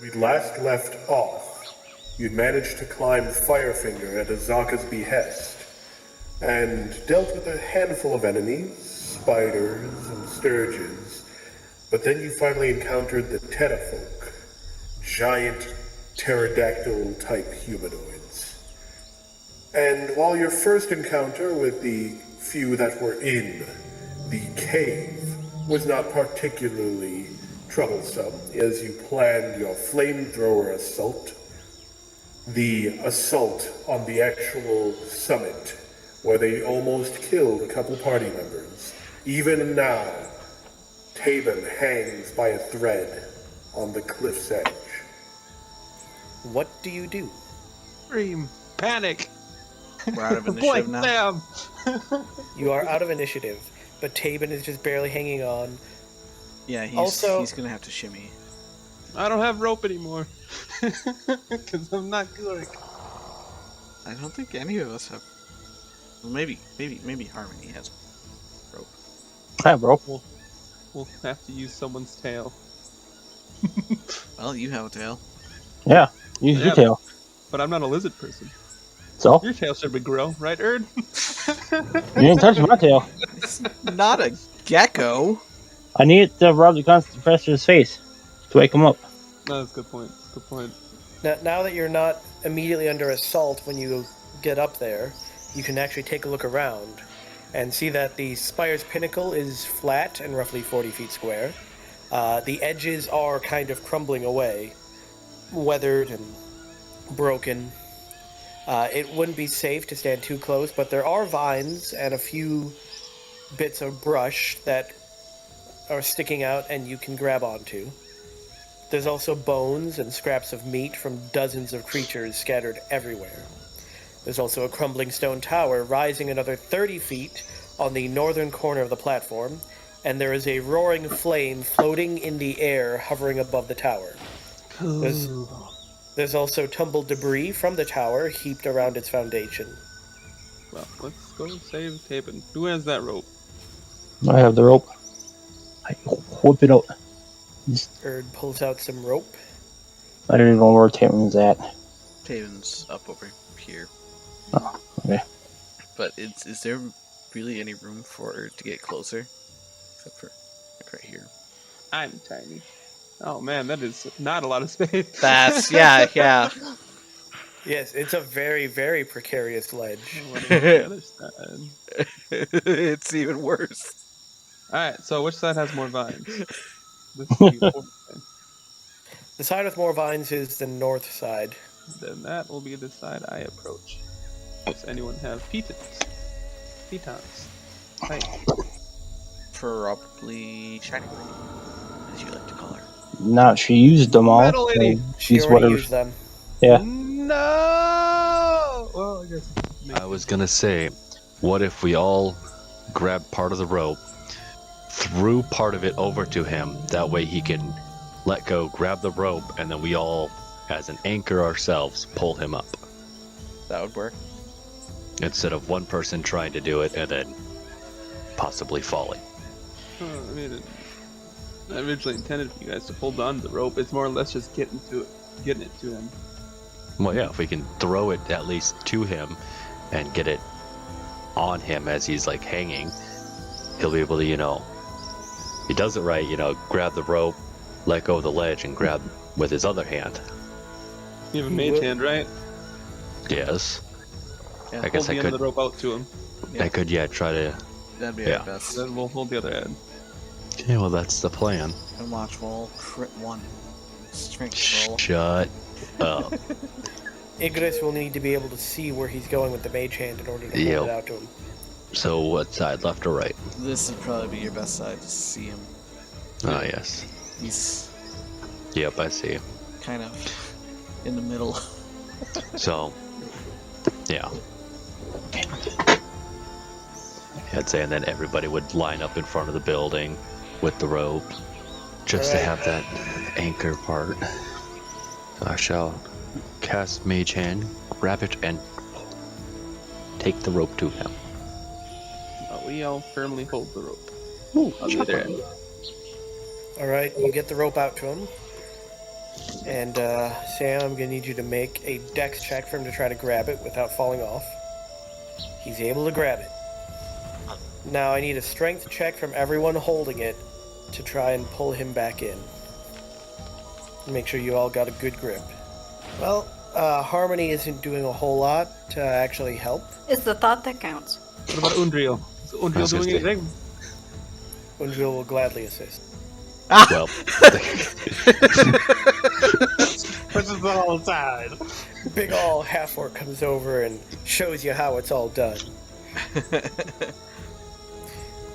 We last left off, you'd managed to climb Firefinger at Azaka's behest, and dealt with a handful of enemies, spiders and sturges, but then you finally encountered the Tera-Folk, giant pterodactyl-type humanoids. And while your first encounter with the few that were in the cave was not particularly troublesome, as you planned your flamethrower assault, the assault on the actual summit, where they almost killed a couple party members. Even now, Tabin hangs by a thread on the cliff's edge. What do you do? Scream. Panic. We're out of initiative now. Sam. You are out of initiative, but Tabin is just barely hanging on. Yeah, he's gonna have to shimmy. I don't have rope anymore. Because I'm not good. I don't think any of us have. Well, maybe Harmony has rope. I have rope. We'll have to use someone's tail. Well, you have a tail. Yeah, use your tail. But I'm not a lizard person. So? Your tail should grow, right, Erd? You didn't touch my tail. It's not a gecko. I need it to rub the constant professor's face to wake him up. No, that's a good point. Good point. Now that you're not immediately under assault when you get up there, you can actually take a look around and see that the spire's pinnacle is flat and roughly 40 feet square. The edges are kind of crumbling away, weathered and broken. It wouldn't be safe to stand too close, but there are vines and a few bits of brush that are sticking out and you can grab onto. There's also bones and scraps of meat from dozens of creatures scattered everywhere. There's also a crumbling stone tower rising another 30 feet on the northern corner of the platform, and there is a roaring flame floating in the air hovering above the tower. There's also tumbled debris from the tower heaped around its foundation. Well, let's go save Tabin. Who has that rope? I have the rope. I whip it out. Erd pulls out some rope. I don't even know where Taven's at. Taven's up over here. Oh, okay. But is there really any room for her to get closer? Except for like right here. I'm tiny. Oh man, that is not a lot of space. That's yeah. Yes, it's a very, very precarious ledge. What is the other side? It's even worse. Alright, so which side has more vines? The side with more vines is the north side. Then that will be the side I approach. Does anyone have pitons? Pitons. Right. Probably shiny, as you like to call her. No, she used them all. Metal lady. So She she's already whatever. used them. Yeah. No! Well, I guess. I was gonna say, what if we all grab part of the rope, threw part of it over to him, that way he can let go, grab the rope, and then we all, as an anchor ourselves, pull him up. That would work. Instead of one person trying to do it and then possibly falling. I mean, I originally intended for you guys to hold on to the rope. It's more or less just getting it to him. Well, yeah, if we can throw it at least to him and get it on him as he's like hanging, he'll be able to, he does it right, grab the rope, let go of the ledge, and grab with his other hand. You have a mage hand, right? Yes. Yeah, I guess Hold I the end could. of the rope out to him. I could, try to. That'd be Yeah. our best. Then we'll hold the other end. Okay, well, that's the plan. And watch roll crit 1. Strength roll. Shut up. Ignis will need to be able to see where he's going with the mage hand in order to hold Yep. it out to him. So, what side, left or right? This would probably be your best side to see him. Oh, yes. He's Yep, I see. kind of in the middle. So, yeah. I'd say, and then everybody would line up in front of the building with the rope, just to Alright. have that anchor part. So I shall cast Mage Hand, grab it, and take the rope to him. We all firmly hold the rope. Ooh, On the other end. Alright, you get the rope out to him. And Sam, I'm gonna need you to make a dex check for him to try to grab it without falling off. He's able to grab it. Now I need a strength check from everyone holding it to try and pull him back in. Make sure you all got a good grip. Well, Harmony isn't doing a whole lot to actually help. It's the thought that counts. What about Undriel? Is Undriel doing anything? Undriel will gladly assist. Well, Pushes it all aside. Big ol' half-orc comes over and shows you how it's all done.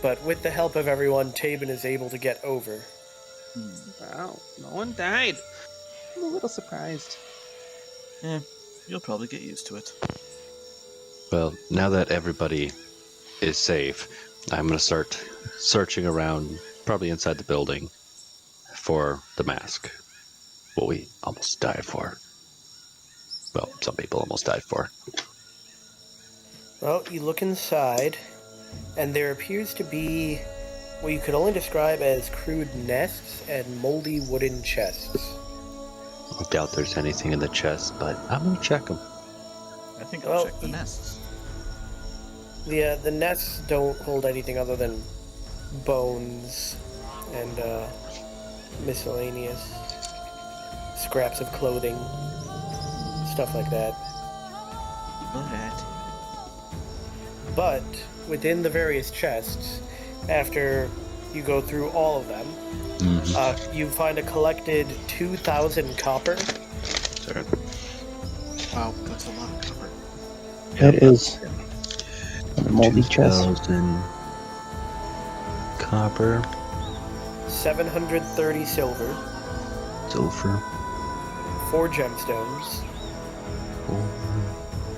But with the help of everyone, Tabin is able to get over. Wow, no one died. I'm a little surprised. Yeah, you'll probably get used to it. well, now that everybody is safe, I'm gonna start searching around, probably inside the building, for the mask. What we almost died for. Well, some people almost died for. Well, you look inside, and there appears to be what you could only describe as crude nests and moldy wooden chests. I doubt there's anything in the chest, but I'm gonna check them. I think I'll Well, check the nests. The nests don't hold anything other than bones and miscellaneous scraps of clothing, stuff like that. Alright. But within the various chests, after you go through all of them, you find a collected 2,000 copper. Wow, that's a lot of cover. That is a moldy chest. 2,000 copper, 730 silver, silver, 4 gemstones,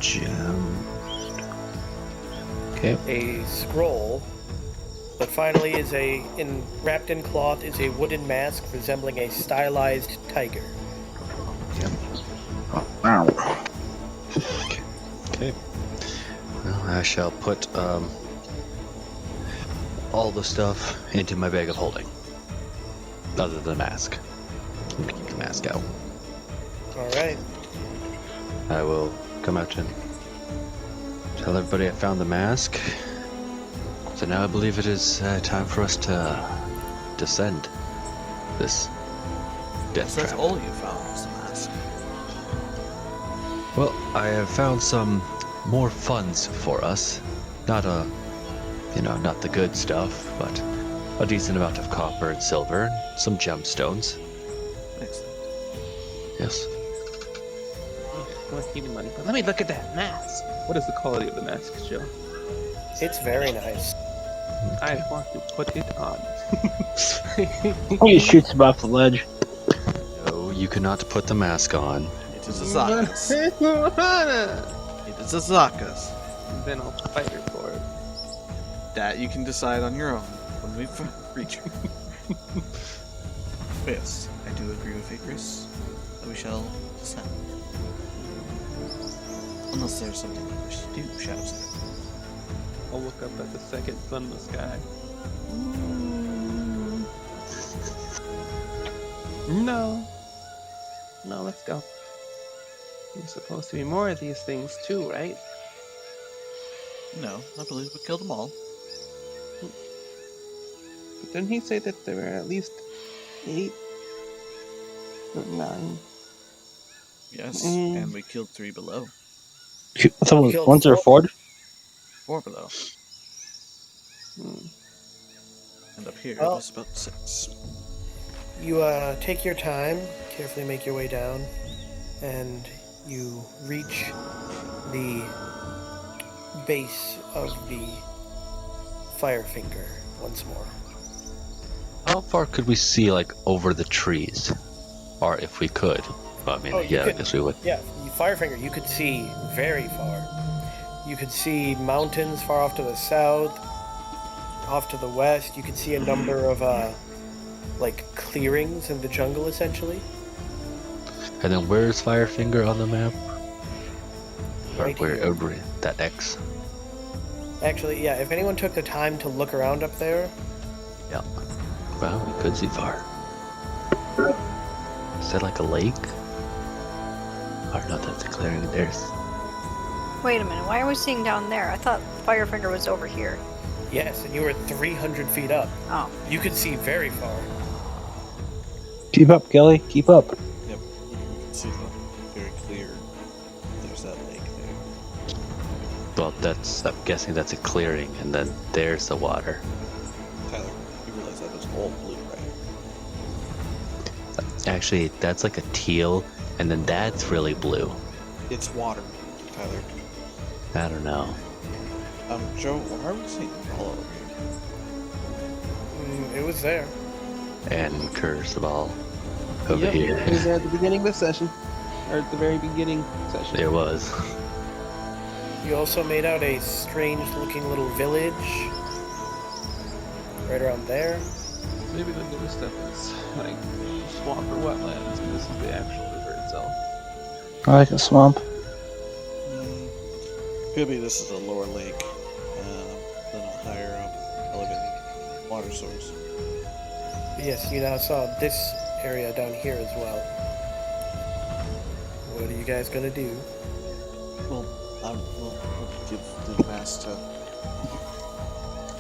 gem. Okay. a scroll, but finally wrapped in cloth is a wooden mask resembling a stylized tiger. Okay. Well, I shall put all the stuff into my bag of holding. Other than the mask. I'm gonna keep the mask out. Alright. I will come out and tell everybody I found the mask. So now I believe it is time for us to descend this death That's trap. all you found was the mask. Well, I have found some more funds for us. Not not the good stuff, but a decent amount of copper and silver, and some gemstones. Excellent. Yes. I was keeping money, but let me look at that mask. What is the quality of the mask, Joe? It's very nice. I want to put it on. He shoots him off the ledge. No, you cannot put the mask on. It is a Zaka's. It is a Zaka's. Then I'll fight her for it. That you can decide on your own when we reach her. But yes, I do agree with Icarus that we shall descend. Unless there's something you wish to do, Shadows. I'll look up at the second sun in the sky. No. No, let's go. There's supposed to be more of these things too, right? No, I believe we killed them all. But didn't he say that there were at least 8 or 9? Yes, and we killed 3 below. Someone Killed once or 4? 4 below. Hmm. And up here, Well- there's about 6. You take your time, carefully make your way down, and you reach the base of the Firefinger once more. How far could we see, like, over the trees? Or if we could. Well, I mean, Oh, you yeah, I could- guess we would. Yeah, Firefinger, you could see very far. You could see mountains far off to the south, off to the west. You could see a number of, clearings in the jungle, essentially. And then where's Firefinger on the map? Or Right where, here. over that X? Actually, yeah, if anyone took the time to look around up there, Yeah. Well, we could see far. Is that like a lake? Or no, that's a clearing. There's. Wait a minute, why are we seeing down there? I thought Firefinger was over here. Yes, and you were 300 feet up. Oh. You could see very far. Keep up, Kelly. Keep up. Yep, you can see that very clear. There's that lake there. Well, I'm guessing that's a clearing, and then there's the water. Tyler, you realize that was all blue, right? Actually, that's like a teal, and then that's really blue. It's water, Tyler. I don't know. Joe, why are we seeing all over here? It was there. And Curse of all over Yep, here. it was there at the beginning of the session. Or at the very beginning session. It was. You also made out a strange-looking little village right around there. Maybe the newer stuff is like swamp or wetlands, and this is the actual river itself. I like a swamp. Could be this is a lower lake than a higher up elevated water source. Yes, you now saw this area down here as well. What are you guys gonna do? Well, we'll give the mass to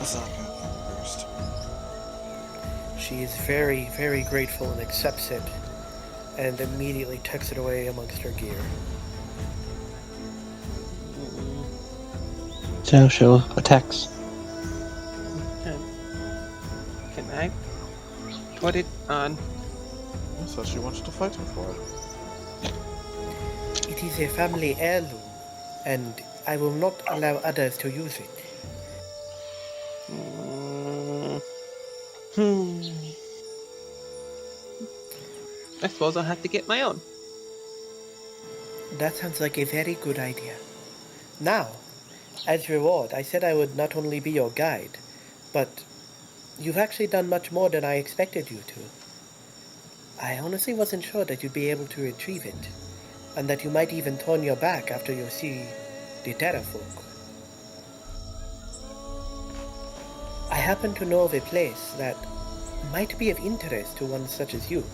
Azaka first. She is very, very grateful and accepts it, and immediately tucks it away amongst her gear. So she'll attacks. Can I put it on? I thought she wanted to fight him for it. It is a family heirloom, and I will not allow others to use it. I suppose I'll have to get my own. That sounds like a very good idea. Now, as reward, I said I would not only be your guide, but you've actually done much more than I expected you to. I honestly wasn't sure that you'd be able to retrieve it, and that you might even turn your back after you see the Tera-Folk. I happen to know of a place that might be of interest to one such as you,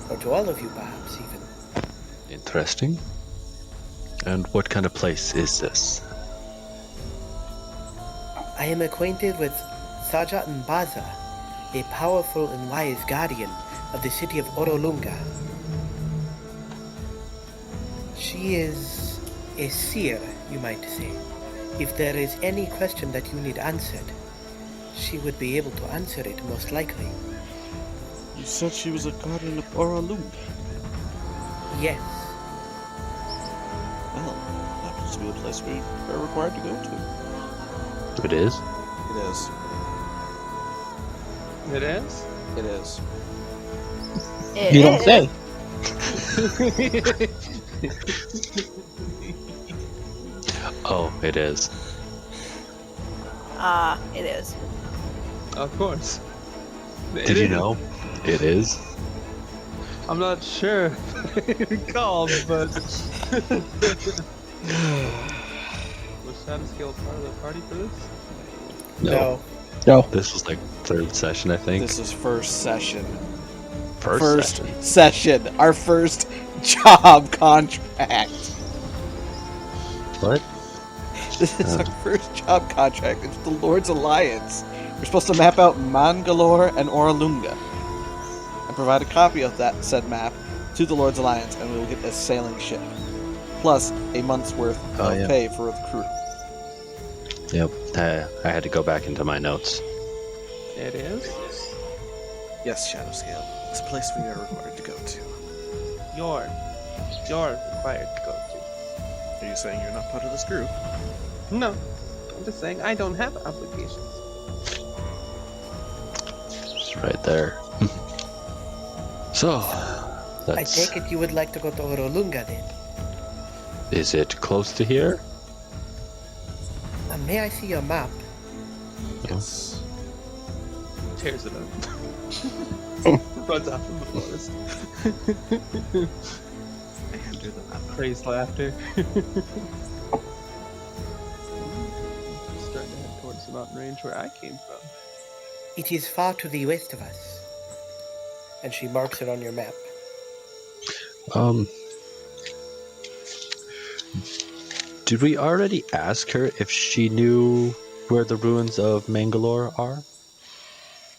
or to all of you perhaps even. Interesting. And what kind of place is this? I am acquainted with Saja Mbaza, a powerful and wise guardian of the city of Orolunga. She is a seer, you might say. If there is any question that you need answered, she would be able to answer it most likely. You said she was a guardian of Oralum. Yes, Well, happens to be the place we are required to go to. It is? It is. It is? It is. It You don't is. say. Oh, it is. It is. Of course. Did you know? It is. I'm not sure if I recall, but was Shadow Scale part of the party for this? no. No. This was like third session, I think. This is first session. First session. session. Our first job contract. What? This is our first job contract. It's the Lord's Alliance. We're supposed to map out Mangalore and Oralunga. And provide a copy of that said map to the Lord's Alliance, and we will get a sailing ship. Plus a month's worth of pay for the crew. Yep. I had to go back into my notes. It is? Yes, Shadowscale. It's a place we are required to go to. You're required to go to. Are you saying you're not part of this group? No. I'm just saying I don't have obligations. It's right there. So, I that's... take it you would like to go to Orolunga then. Is it close to here? May I see your map? Yes. Tears it up. Runs off in the forest. And do the map. Crazed laughter. Starting to head towards the mountain range where I came from. It is far to the west of us. And she marks it on your map. Did we already ask her if she knew where the ruins of Mangalore are?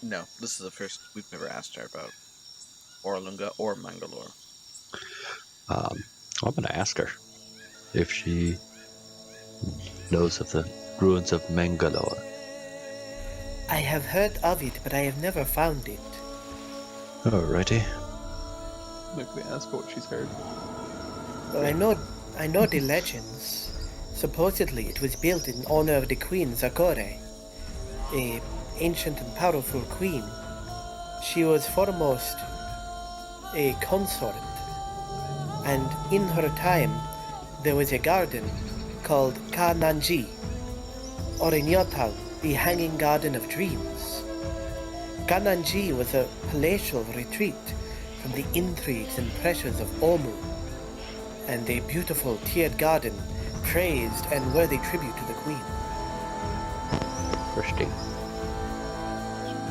No, this is the first we've never asked her about Oralunga or Mangalore. I'm gonna ask her if she knows of the ruins of Mangalore. I have heard of it, but I have never found it. Alrighty. Look, we ask her what she's heard. Well, I know the legends. Supposedly, it was built in honor of the Queen Zakore, a ancient and powerful queen. She was foremost a consort, and in her time, there was a garden called Kananji, or in your tongue, the Hanging Garden of Dreams. Kananji was a palatial retreat from the intrigues and pressures of Omu, and a beautiful tiered garden praised and worthy tribute to the queen. Interesting.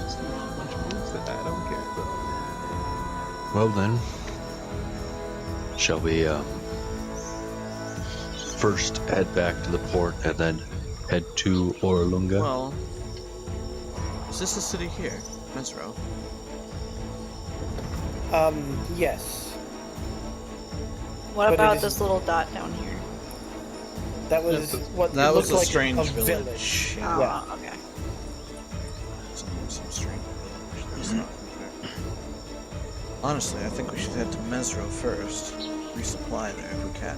Just a bunch of words that I don't care about. Well then, shall we first head back to the port and then head to Oralunga? Well, is this the city here? Mesro? Yes. What But it about is- this little dot down here? That was what That it was looked a like strange a village. Oh, Yeah. okay. Some strange village. There's not there. Honestly, I think we should head to Mesro first. Resupply there if we can.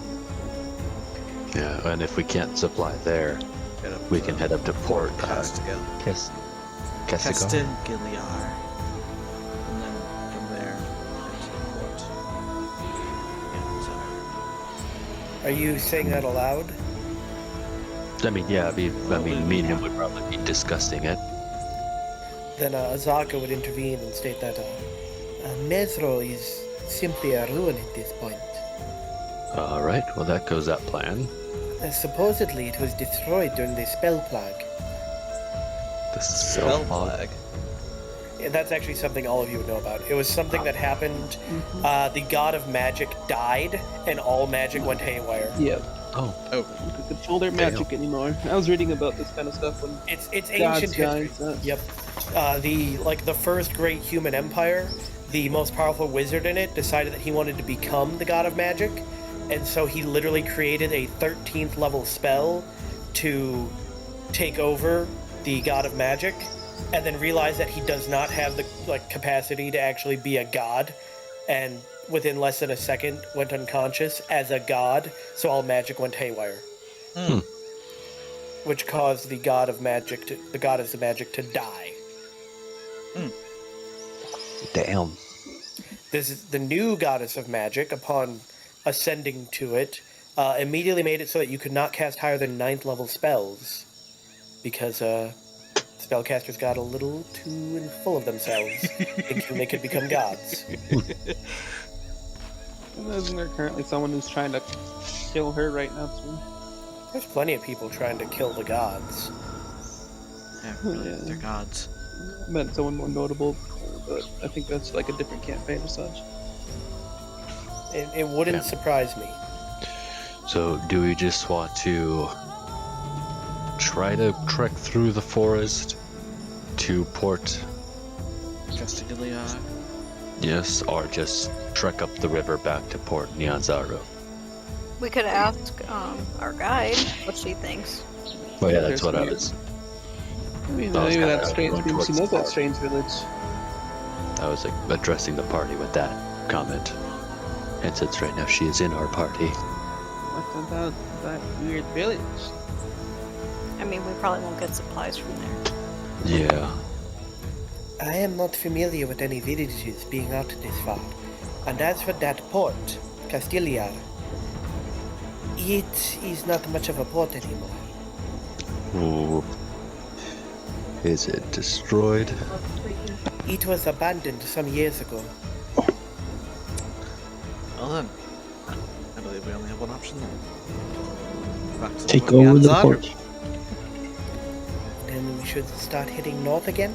Yeah, and if we can't supply there, Head up we to can head up to Port Castigal. Castigar. Castigliar. And then from there, head to the port. Yeah, Are you saying that aloud? I mean, yeah, me and him would probably be discussing it. Then Azaka would intervene and state that Mesro is simply a ruin at this point. Alright, well that goes that plan. Supposedly it was destroyed during the spell plague. The Spell Self-Hog. flag. Yeah, that's actually something all of you would know about. It was something that happened. The god of magic died, and all magic went haywire. Yeah, Oh, Oh, you can control their magic anymore. I was reading about this kind of stuff when It's gods ancient history. died. Yep. The first great human empire, the most powerful wizard in it decided that he wanted to become the god of magic, and so he literally created a 13th level spell to take over the god of magic, and then realized that he does not have the capacity to actually be a god, and within less than a second went unconscious as a god, so all magic went haywire. Which caused the god of magic the goddess of magic to die. damn. This is the new goddess of magic, upon ascending to it, immediately made it so that you could not cast higher than 9th level spells, because spellcasters got a little too full of themselves, thinking they could become gods. And isn't there currently someone who's trying to kill her right now too? There's plenty of people trying to kill the gods. yeah, really, Yeah. they're gods. I meant someone more notable, but I think that's like a different campaign or such. It wouldn't Yeah. surprise me. So, do we just want to try to trek through the forest to Port, Castigliar. yes, or just trek up the river back to Port Nyanzaru? We could ask our guide what she thinks. Oh yeah, There's that's what I weird. was. I mean, That was maybe kinda that strange. going Maybe she towards knows the that park. strange village. I was like addressing the party with that comment. And since right now she is in our party. What about that weird village? I mean, we probably won't get supplies from there. Yeah. I am not familiar with any villages being out this far. And as for that port, Castigliar, it is not much of a port anymore. Ooh. Is it destroyed? It was abandoned some years ago. Well then, I believe we only have one option then. Back to Take Lord over the Nyanzaru. port. Then we should start heading north again.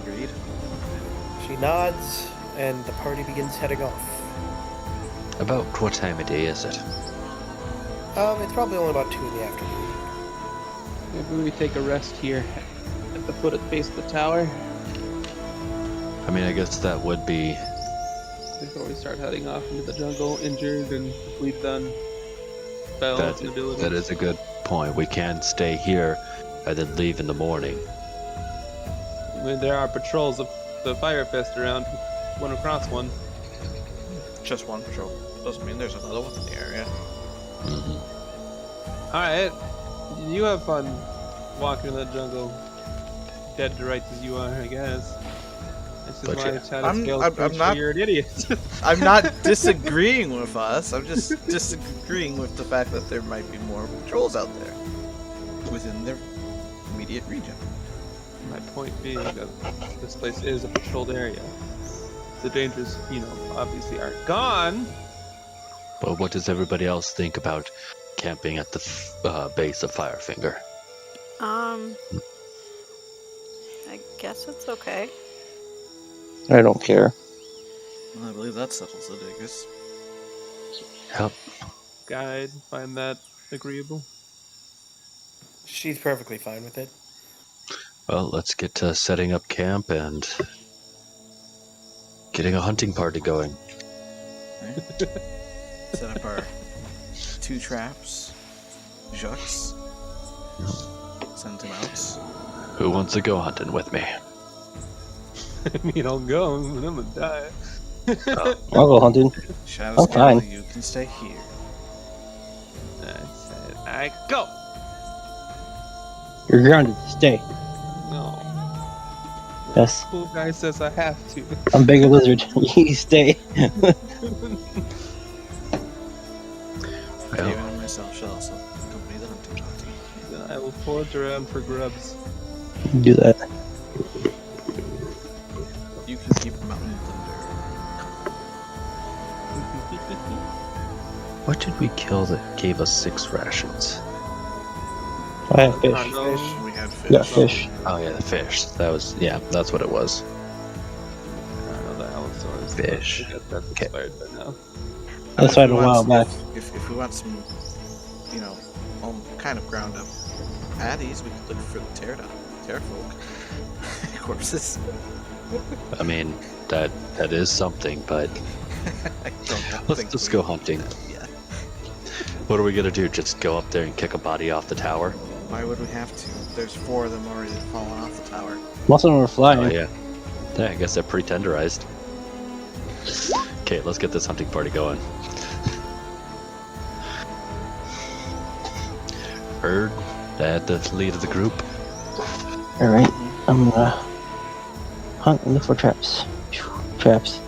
Agreed. She nods, and the party begins heading off. About what time of day is it? It's probably only about 2 in the afternoon. Maybe we take a rest here at the foot of the base of the tower I mean, I guess that would be. before we start heading off into the jungle, injured and we've done spells That, and abilities. that is a good point. We can stay here and then leave in the morning. I mean, there are patrols of the Fire Fest around. One across one. Just one patrol. Doesn't mean there's another one in the area. Mm-hmm. Alright. You have fun walking in the jungle. Dead to rights as you are, I guess. This is But why yeah, I've had I'm I'm not- You're an idiot. I'm not disagreeing with us. I'm just disagreeing with the fact that there might be more patrols out there within their immediate region. My point being that this place is a patrolled area. The dangers, obviously aren't gone. But what does everybody else think about camping at the base of Firefinger? I guess it's okay. I don't care. Well, I believe that settles it, I guess. Yep. Guide, find that agreeable. She's perfectly fine with it. Well, let's get to setting up camp and getting a hunting party going. Right? Set up our 2 traps. Jux. Send him out. Who wants to go hunting with me? I mean, I'll go, and I'm gonna die. I'll go hunting. Shadows I'm fine. Ghelfi, you can stay here. I said, I go! You're grounded. Stay. No. Yes. Cool guy says I have to. I'm big a lizard. You stay. David and myself shall also accompany the hunting party. Then I will forage around for grubs. Do that. You can keep Mountain Thunder. What did we kill that gave us 6 rations? I have fish. Cargo. We had fish. Got fish. Oh yeah, the fish. That's what it was. I don't know the Allosaurus. Fish. I guess that's Okay. expired by now. That's right a while back. If we want some, kind of ground up patties, we could look for the Tera-Folk corpses. I mean, that is something, but I don't let's think just we- go hunting. Yeah. What are we gonna do? Just go up there and kick a body off the tower? Why would we have to? There's 4 of them already fallen off the tower. Most of them were Oh flying. yeah. Yeah, I guess they're pre-tenderized. Okay, let's get this hunting party going. Bird, at the lead of the group. Alright. I'm gonna hunt and look for traps. Tracks.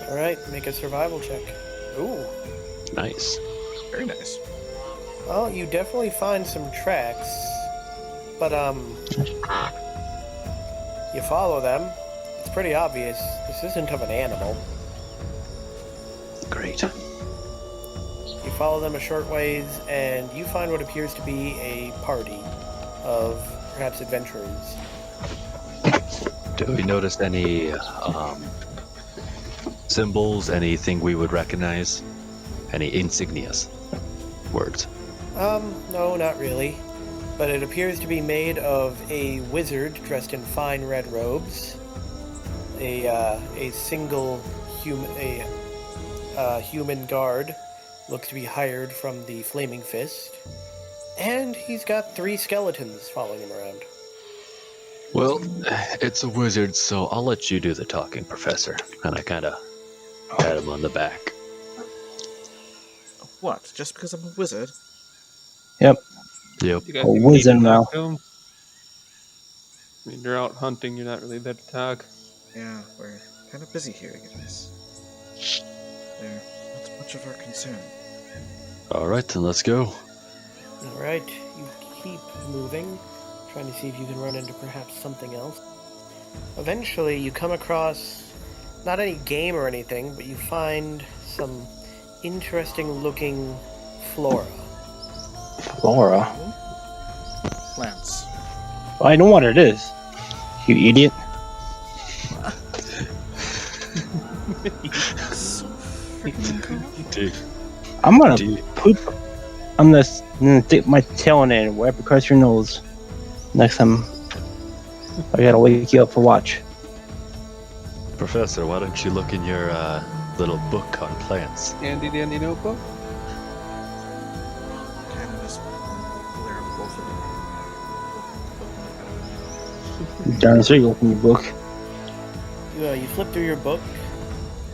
Alright, make a survival check. Ooh. Nice. Very nice. Well, you definitely find some tracks, but you follow them. It's pretty obvious this isn't of an animal. Great. You follow them a short ways, and you find what appears to be a party of perhaps adventurers. Do we notice any symbols, anything we would recognize? Any insignias? Words. No, not really. But it appears to be made of a wizard dressed in fine red robes, a single human guard, looks to be hired from the Flaming Fist, and he's got 3 skeletons following him around. Well, it's a wizard, so I'll let you do the talking, Professor. And I kind of pat him on the back. What? Just because I'm a wizard? Yep. You guys A can wizard keep now. talking. I mean, you're out hunting, you're not really there to talk. Yeah, we're kind of busy here, I guess. They're not much of our concern. All right, then let's go. Alright, you keep moving, trying to see if you can run into perhaps something else. Eventually, you come across not any game or anything, but you find some interesting looking flora. Flora. Plants. I know what it is. You idiot. Dude, I'm gonna do you- poop on this and dip my tail in it and wipe across your nose. Next time, I gotta wake you up for watch. Professor, why don't you look in your little book on plants? Handy dandy notebook. Kind of just glare at both of them. Darn, so you open your book. You flip through your book.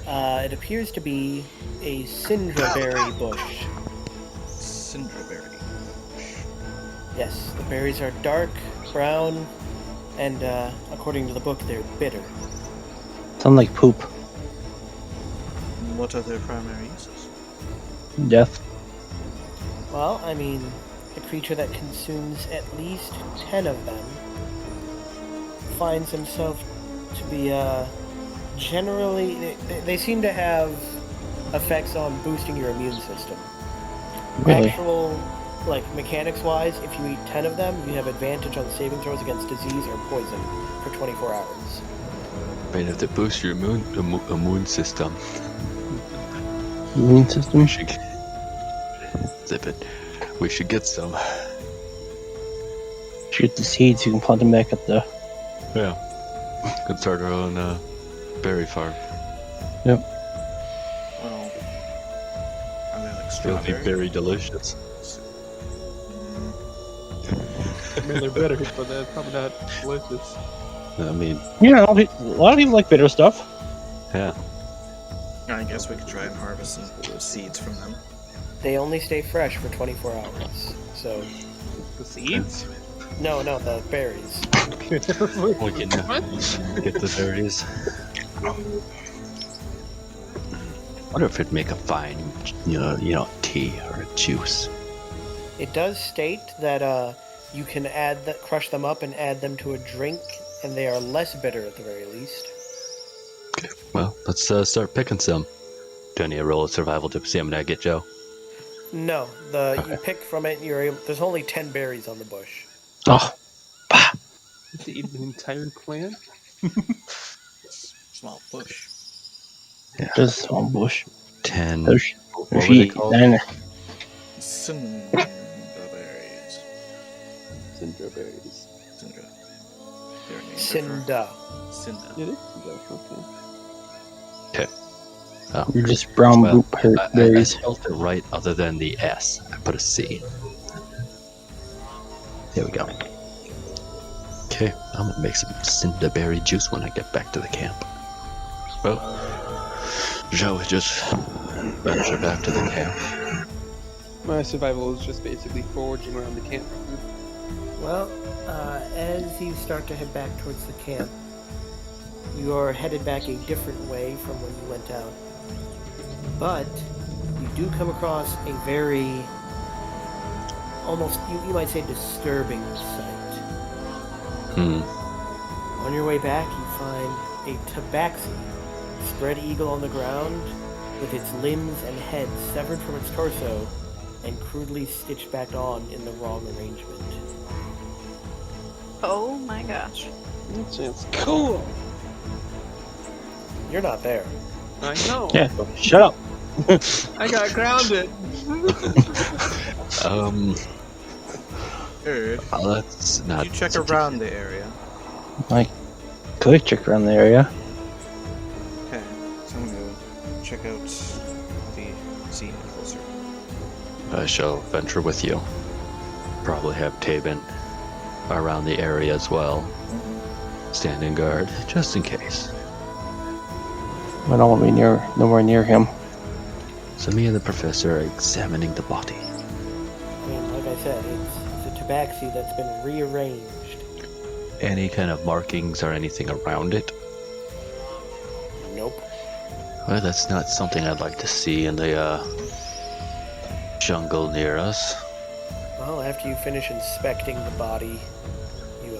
It appears to be a cinderberry bush. Cinderberry. Yes, the berries are dark, brown, and according to the book, they're bitter. Sound like poop. What are their primary uses? Death. Well, I mean, a creature that consumes at least 10 of them finds himself to be, generally... They seem to have effects on boosting your immune system. Really? Actual, like, mechanics-wise, if you eat 10 of them, you have advantage on saving throws against disease or poison for 24 hours. I mean, if they boost your immune system, Immune system? we should zip it. We should get some. Shoot the seeds, you can plant them back at the... Yeah. Could start our own berry farm. Yep. Well, are they like It'll be strawberry? very delicious. I mean, they're bitter, but they're probably not delicious. I mean, Yeah, a lot of people like bitter stuff. yeah. I guess we could try and harvest some of those seeds from them. They only stay fresh for 24 hours, so... The seeds? No, the berries. We can get the berries. Wonder if it'd make a fine, tea or a juice. It does state that you can crush them up and add them to a drink, and they are less bitter at the very least. Okay, well, let's start picking some. Do I need to roll a survival to see how many I get, Joe? No, Okay. you pick from it. There's only 10 berries on the bush. Oh, To eat an entire plant? Small bush. just a bush. 10. There's What were they called? Cinderberries. Cinderberries. Cinder. Their name Cinda. Cinda. It is okay. Oh. You're just brown Well, root I berries. spelled it right other than the S. I put a C. There we go. Okay, I'm gonna make some cinderberry juice when I get back to the camp. Well, shall we just venture back to the camp? My survival is just basically foraging around the camp. Well, as you start to head back towards the camp, you are headed back a different way from when you went out. But you do come across a very, almost, you might say, disturbing sight. On your way back, you find a tabaxi, spread eagle on the ground, with its limbs and head severed from its torso and crudely stitched back on in the wrong arrangement. Oh my gosh. That sounds cool. You're not there. I know. Yeah, shut up. I got grounded. Third, Let's not. you check around the area. Like, could check around the area. Okay, so I'm gonna check out the scene closer. I shall venture with you. Probably have Tabin around the area as well. Standing guard, just in case. I don't want to be nowhere near him. So me and the professor are examining the body. I mean, like I said, it's a tabaxi that's been rearranged. Any kind of markings or anything around it? Nope. Well, that's not something I'd like to see in the jungle near us. Well, after you finish inspecting the body, you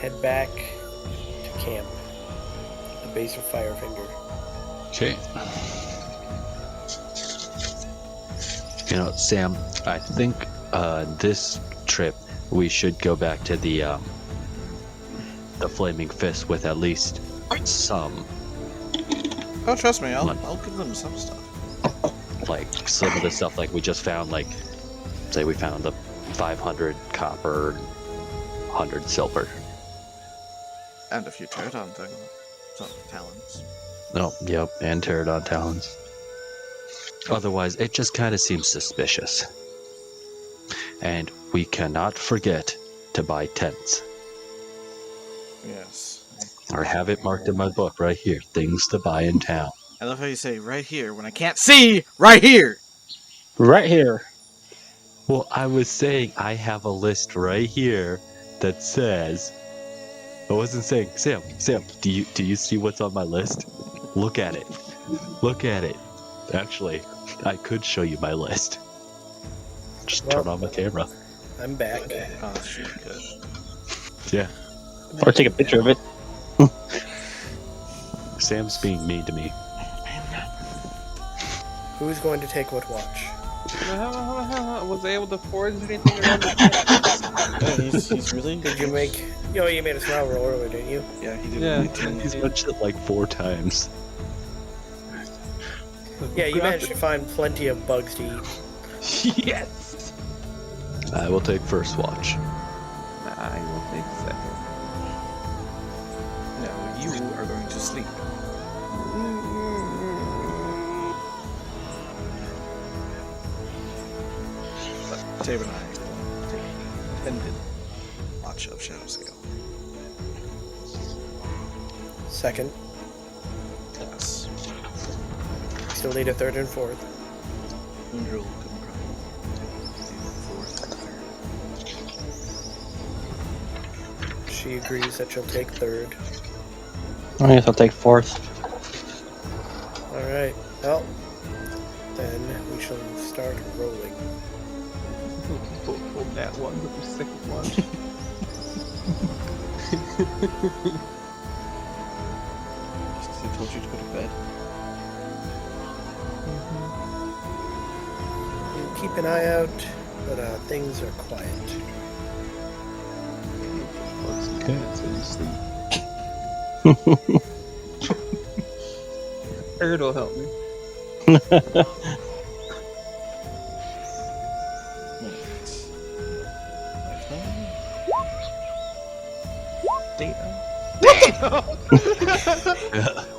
head back to camp at the base of Firefinger. Okay. You know, Sam, I think this trip we should go back to the Flaming Fist with at least some Oh, trust me, Like- I'll give them some stuff. Like some of the stuff, like we just found, like say we found the 500 copper, 100 silver. And a few pterodon things. Some talents. Oh, yep, and pterodon talons. Otherwise, it just kind of seems suspicious. And we cannot forget to buy tents. Yes. I have it marked in my book right here. Things to buy in town. I love how you say right here when I can't see right here. Right here. Well, I was saying I have a list right here that says. I wasn't saying, Sam, do you see what's on my list? Look at it. Look at it. Actually, I could show you my list. Just turn on my camera. I'm back. Oh, shoot, good. Yeah. Or take a picture of it. Sam's being mean to me. Who's going to take what watch? Was I able to forge anything around the camp? Yeah, he's really. Did you make... Oh, you made a smile roll earlier, didn't you? Yeah, he did. Yeah. He's mentioned it like 4 times. Yeah, you managed to find plenty of bugs to eat. Yes! I will take first watch. I will take second. No, you are going to sleep. But Dave and I will take independent watch of Shadow Scale. Second. Yes. Still need a third and fourth. Undril couldn't probably do fourth and third. She agrees that she'll take third. I guess I'll take fourth. Alright, well, then we shall start rolling. Pull that one with your second watch. He told you to go to bed. You keep an eye out, but things are quiet. Okay. So you sleep. Erd will help me.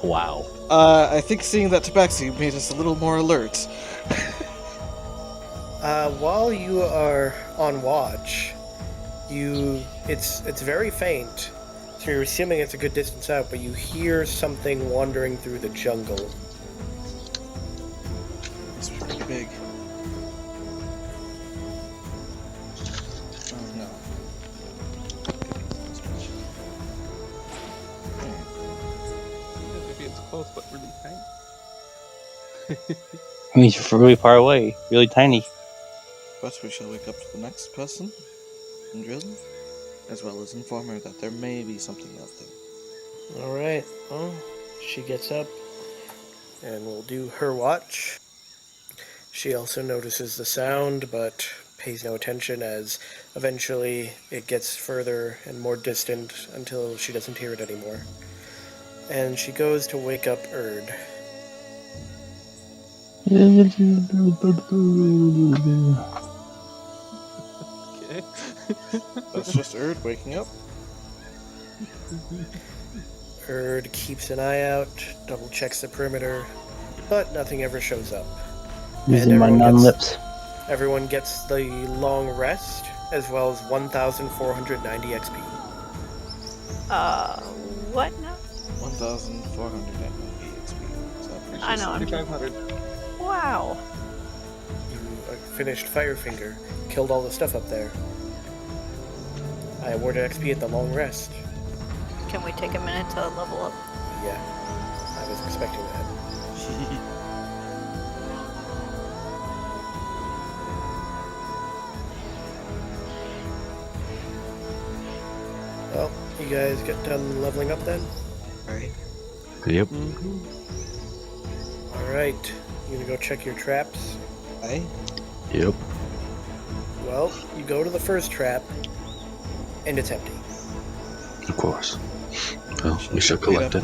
Wow. I think seeing that tabaxi made us a little more alert. While you are on watch, it's very faint, so you're assuming it's a good distance out, but you hear something wandering through the jungle. It's pretty big. Oh no. Maybe it's close, but really tiny. I mean, it's really far away. Really tiny. But we shall wake up the next person and drill, as well as inform her that there may be something out there. Alright, well, she gets up, and we'll do her watch. She also notices the sound, but pays no attention as eventually it gets further and more distant until she doesn't hear it anymore. And she goes to wake up Erd. Okay. That's just Erd waking up. Erd keeps an eye out, double checks the perimeter, but nothing ever shows up. Using my non-lips. Everyone gets the long rest, as well as 1,490 XP. What now? 1,490 XP. Is that pretty I know, I'm 3,500. Wow. You finished Firefinger, killed all the stuff up there. I awarded XP at the long rest. Can we take a minute to level up? Yeah, I was expecting that. Well, you guys get done leveling up then? Alright. Yep. Alright, you gonna go check your traps? Aye. Yep. Well, you go to the first trap, and it's empty. Of course. Well, we shall collect it.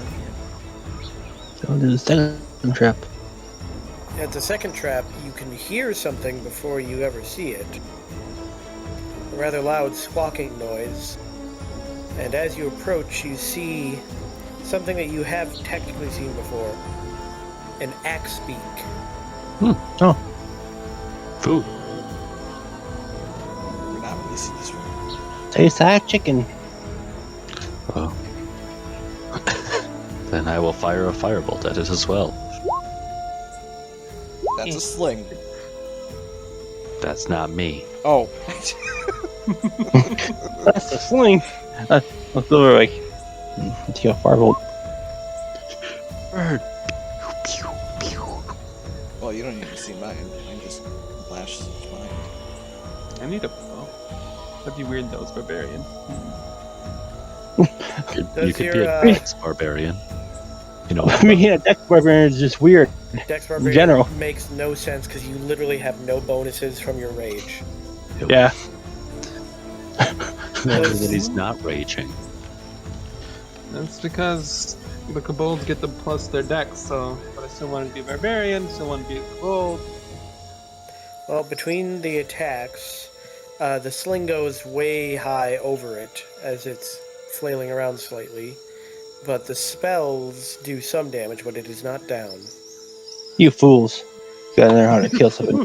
So I'll do the second trap. At the second trap, you can hear something before you ever see it. A rather loud squawking noise. And as you approach, you see something that you have technically seen before. An axe beak. Oh, Food. We're not releasing this room. taste that chicken. Oh. Then I will fire a firebolt at it as well. That's a sling. That's not me. Oh. That's the sling. Let's go like. Take a firebolt. Bird. Well, you don't need to see mine. I can just flash mine. I need a bow. That'd be weird though, it's barbarian. You Does could your, be a dex barbarian. You know, I mean, yeah, Dex Barbarian is just weird. Dex In Barbarian general. makes no sense because you literally have no bonuses from your rage. Yeah. imagine that he's not raging. That's because the kobolds get the plus their dex, so but I still want to be a barbarian, still want to be a kobold. Well, between the attacks, the sling goes way high over it as it's flailing around slightly. But the spells do some damage, but it is not down. You fools. Gotta learn how to kill something.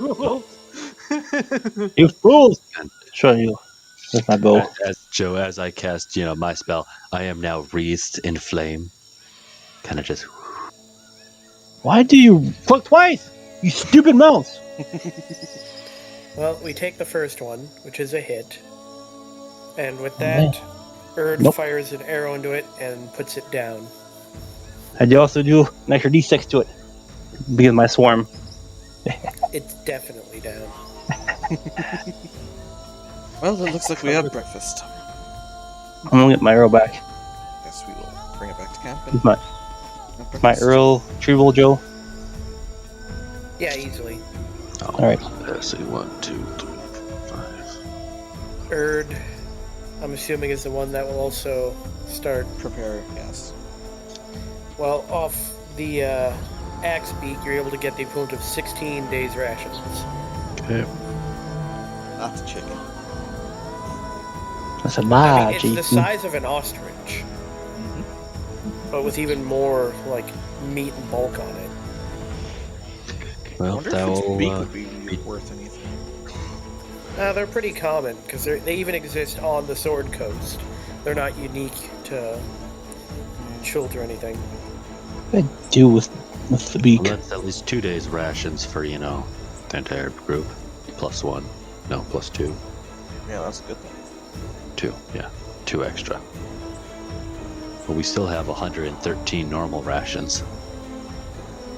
You fools! Show you. With my bow. As I cast, my spell, I am now wreathed in flame. Kind of just. Why do you fuck twice? You stupid mouse! Well, we take the first one, which is a hit. And with man. that, Erd Nope. fires an arrow into it and puts it down. I do also do an extra d6 to it. Because of my swarm. It's definitely down. Well, it looks like we have breakfast. I'm gonna get my arrow back. Guess we will bring it back to camp. With And my have my breakfast. Earl Treble Joe. Yeah, easily. Alright. Let's see, 1, 2, 3, 4, 5. Erd, I'm assuming, is the one that will also start. Prepare, yes. Well, off the axe beak, you're able to get the equivalent of 16 days' rations. Okay. Not the chicken. That's a I lot, mean, it's the Jason. size of an ostrich, but with even more like meat and bulk on it. I Well, wonder that if its will. beak would be worth anything. They're pretty common because they even exist on the Sword Coast. They're not unique to Chult or anything. What do I do with the beak? Well, that's at least 2 days rations for, the entire group. +1. No, +2. Yeah, that's a good thing. 2, yeah. 2 extra. But we still have 113 normal rations.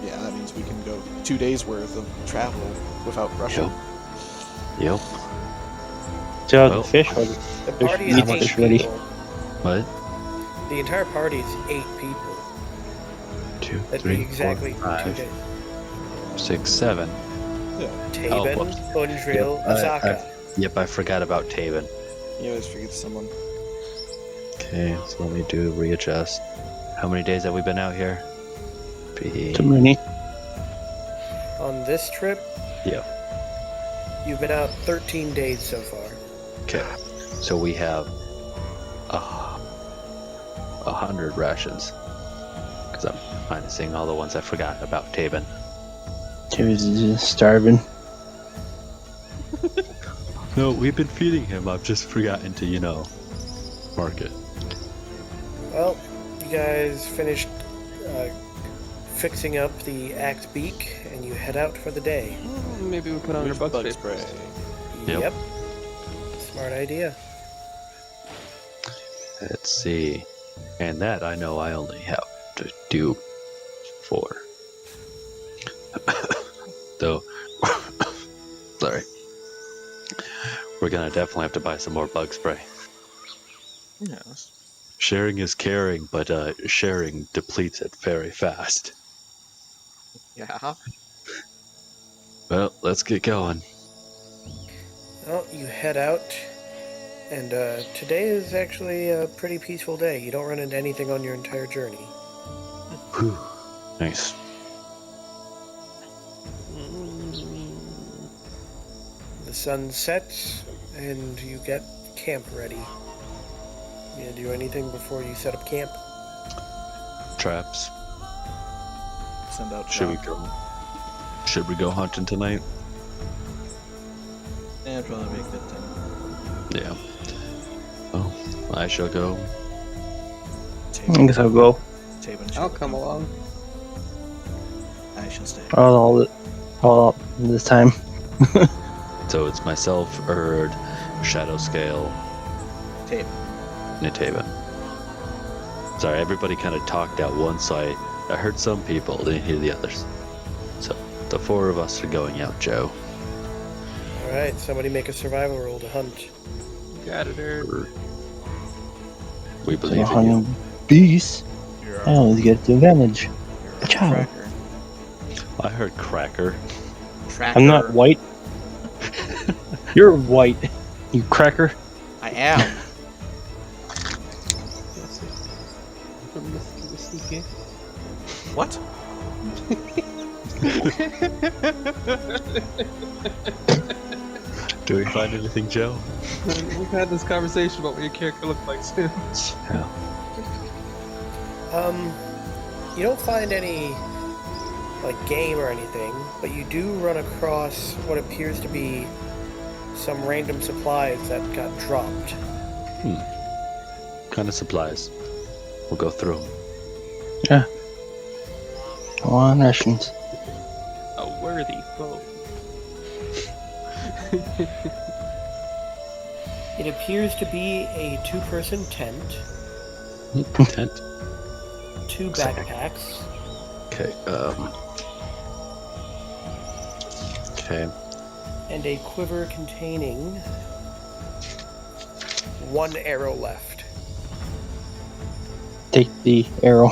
Yeah, that means we can go 2 days worth of travel without rushing. Yep. Do Well, the fish or The Fish- party is meat 8 fish ready. people. What? The entire party is 8 people. 2, That'd 3, be exactly 4, 2 5, days. 6, 7. Taben, whoops. Undril, Yep, Azaka. Yep, I forgot about Taven. You always forget someone. Okay, so let me readjust. How many days have we been out here? too many? On this trip, Yeah. you've been out 13 days so far. Okay. So we have 100 rations. Because I'm minusing all the ones I forgot about Taven. He was just starving. No, we've been feeding him. I've just forgotten to, mark it. Well, you guys finished fixing up the axe beak, and you head out for the day. Maybe we put on our Where's bug spray. Yep. Smart idea. Let's see. And that I know I only have to do 4. Though, sorry. We're gonna definitely have to buy some more bug spray. Yes. Sharing is caring, but sharing depletes it very fast. Yeah. Well, let's get going. Well, you head out, and today is actually a pretty peaceful day. You don't run into anything on your entire journey. Whew. Nice. The sun sets, and you get camp ready. You gonna do anything before you set up camp? Traps. Send out Should we John. go? Should we go hunting tonight? Yeah, it'd probably be a good thing. Yeah. Oh, I shall go. I guess I'll go. Taban I'll shall come go. along. I shall stay. All up this time. So it's myself, Erd, Shadow Scale, Taban. Nitaba. Sorry, everybody kind of talked at once, so I heard some people, didn't hear the others. So the 4 of us are going out, Joe. Alright, somebody make a survival roll to hunt. Got it, Erd. We believe in you. Hunting beasts. You're I always get the advantage. you're a Ciao. tracker. I heard cracker. Tracker. I'm not white. You're white, you cracker. I am. From the sneaky. What? Do we find anything, Joe? We've had this conversation about what your character looked like soon. Yeah. You don't find any, like, game or anything, but you do run across what appears to be some random supplies that got dropped. Kind of supplies. We'll go through them. Yeah. Come on, rations. A worthy foe. It appears to be a 2-person tent, Tent. 2 backpacks, Okay. Okay. and a quiver containing 1 arrow left. Take the arrow.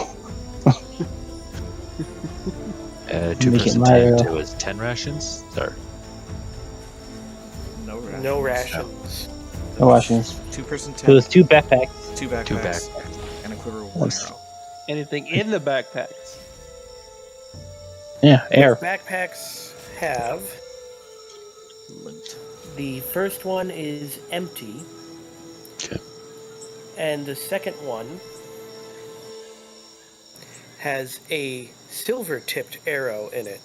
2 Make it person my tent. arrow. It was 10 rations. Or No rations. No rations. No rations. 2-person It tent. was 2 backpacks. 2 backpacks. 2 backpacks. And a quiver of 1 That's- arrow. Anything in the backpacks? Yeah, air. Backpacks have, Lint. the first one is empty, Okay. and the second one has a silver-tipped arrow in it.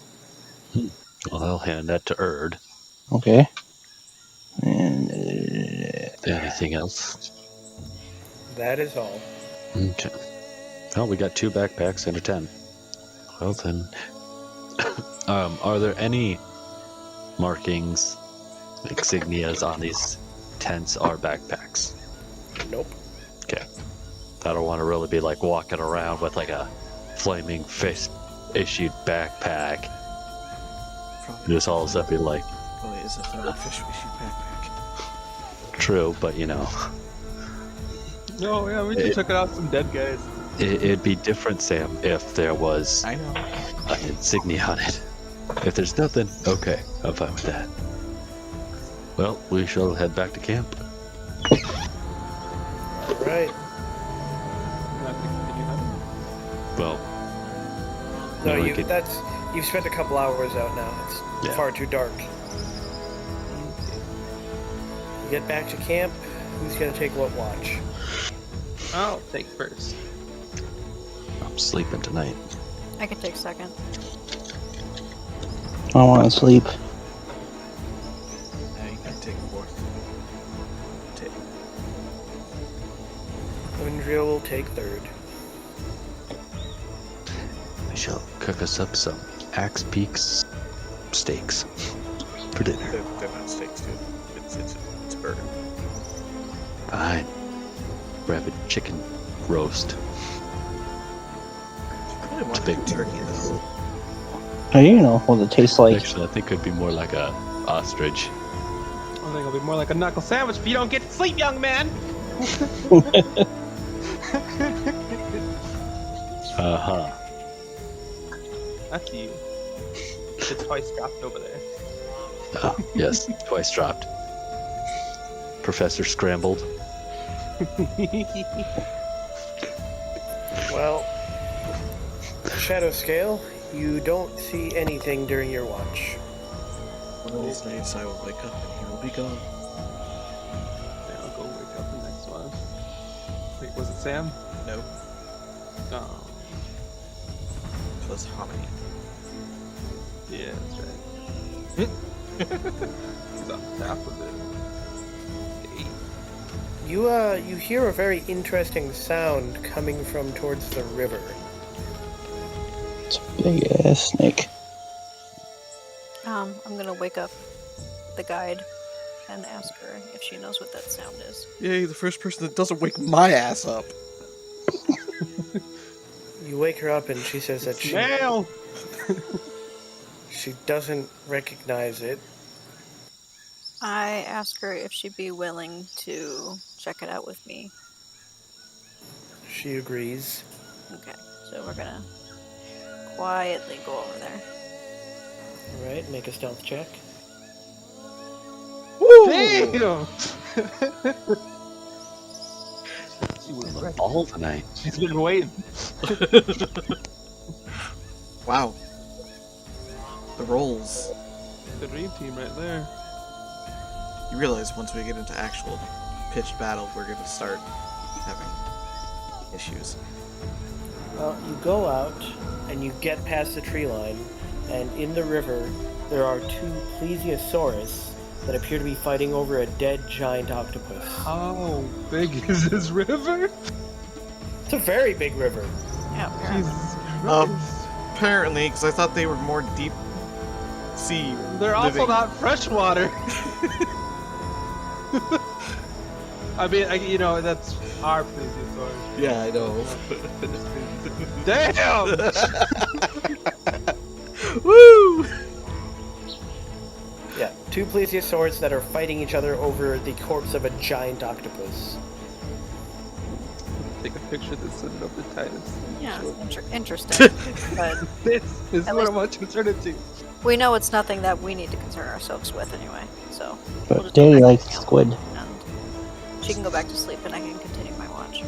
Well, I'll hand that to Erd. Okay. And Anything else? That is all. Okay. Well, we got 2 backpacks and a 10. Well then, are there any markings, insignias on these tents or backpacks? Nope. Okay. I don't want to really be like walking around with like a flaming fish-issued backpack. Probably, Just all of a sudden be like, probably is a thermal fish issue backpack. true, but you know, No, yeah, we just took it out some dead guys. it'd be different, Sam, if there was I know. an insignia on it. If there's nothing, okay, I'm fine with that. Well, we shall head back to camp. Right. Not to continue hunting. Well, No, we you. could- You've spent a couple hours out now. It's Yeah. far too dark. You get back to camp. Who's gonna take what watch? I'll take first. I'm sleeping tonight. I can take second. I want to sleep. Now you can take 4th. Take. Windrill will take third. We shall cook us up some Axe Peaks steaks for dinner. They're not steaks, dude. It's a burger. Fine. Rabbit chicken roast. Probably more It's like big. a turkey, though. How do you know what it tastes like? Actually, I think it'd be more like a ostrich. I think it'll be more like a knuckle sandwich if you don't get to sleep, young man. Uh-huh. That's you. It's twice dropped over there. Ah, yes, twice dropped. Professor scrambled. Well, shadow scale, you don't see anything during your watch. One of these nights I will wake up and he will be gone. Yeah, I'll go wake up the next one. Wait, was it Sam? No, Oh, it was Hominy. yeah, that's right. He's on top of it. Hey. You hear a very interesting sound coming from towards the river. It's a big ass snake. I'm gonna wake up the guide and ask her if she knows what that sound is. Yay, the first person that doesn't wake my ass up. You wake her up and she says that Now! she doesn't recognize it. I ask her if she'd be willing to check it out with me. She agrees. Okay, so we're gonna quietly go over there. Alright, make a stealth check. Damn! She was on all tonight. She's been waiting. Wow. The rolls. The dream team right there. You realize once we get into actual pitched battle, we're going to start having issues. Well, you go out and you get past the tree line, and in the river there are two plesiosaurus that appear to be fighting over a dead giant octopus. How big is this river? It's a very big river. Yeah, apparently. Jesus Christ. Apparently, because I thought they were more deep sea. They're also living. not freshwater. I mean, you know, that's our plesiosaur. Yeah, I know. Damn! Woo! Yeah, two plesiosaurs that are fighting each other over the corpse of a giant octopus. Take a picture of this, send it up to Titus. Yeah, interesting. But This is At what least- I'm much concerned to. we know it's nothing that we need to concern ourselves with anyway, so we'll But just go Daddy back likes to sleep, squid. and she can go back to sleep and I can continue my watch.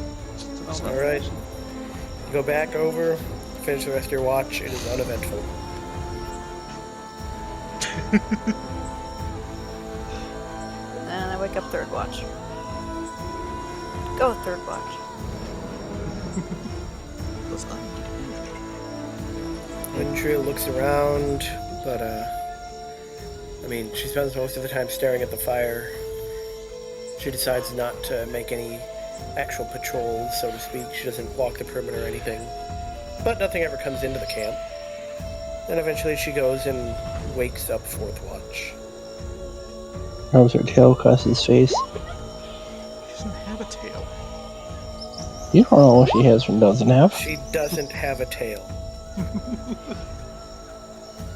Alright. You go back over, finish the rest of your watch, it is uneventful. And I wake up third watch. Go third watch. Was unusual. Wintree looks around, but I mean, she spends most of the time staring at the fire. She decides not to make any actual patrols, so to speak. She doesn't walk the perimeter or anything. But nothing ever comes into the camp. Then eventually she goes and wakes up fourth watch. Rubs her tail across his face. She doesn't have a tail. You don't know what she has or doesn't have. She doesn't have a tail.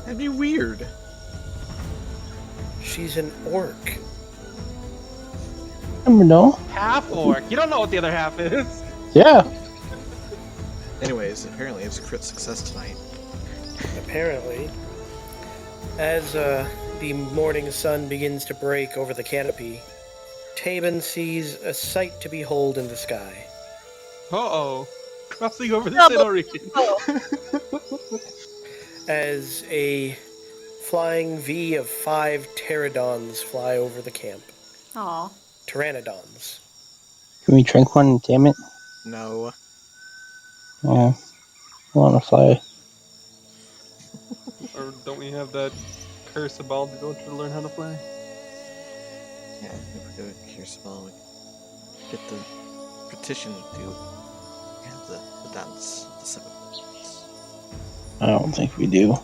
That'd be weird. She's an orc. Never know. Half orc. You don't know what the other half is. Yeah. Anyways, apparently it's a crit success tonight. Apparently. As the morning sun begins to break over the canopy, Tabin sees a sight to behold in the sky. Uh-oh. Crossing over the Sinnoh region. As a flying V of 5 pterodons fly over the camp. Aw. Pteranodons. Can we drink one? Damn it. No. Yeah. I want to fly. Or don't we have that curse of ball to go to learn how to fly? Yeah, if we go to Kirsabal, we get the petition to have the dance of the 7 minutes. I don't think we do.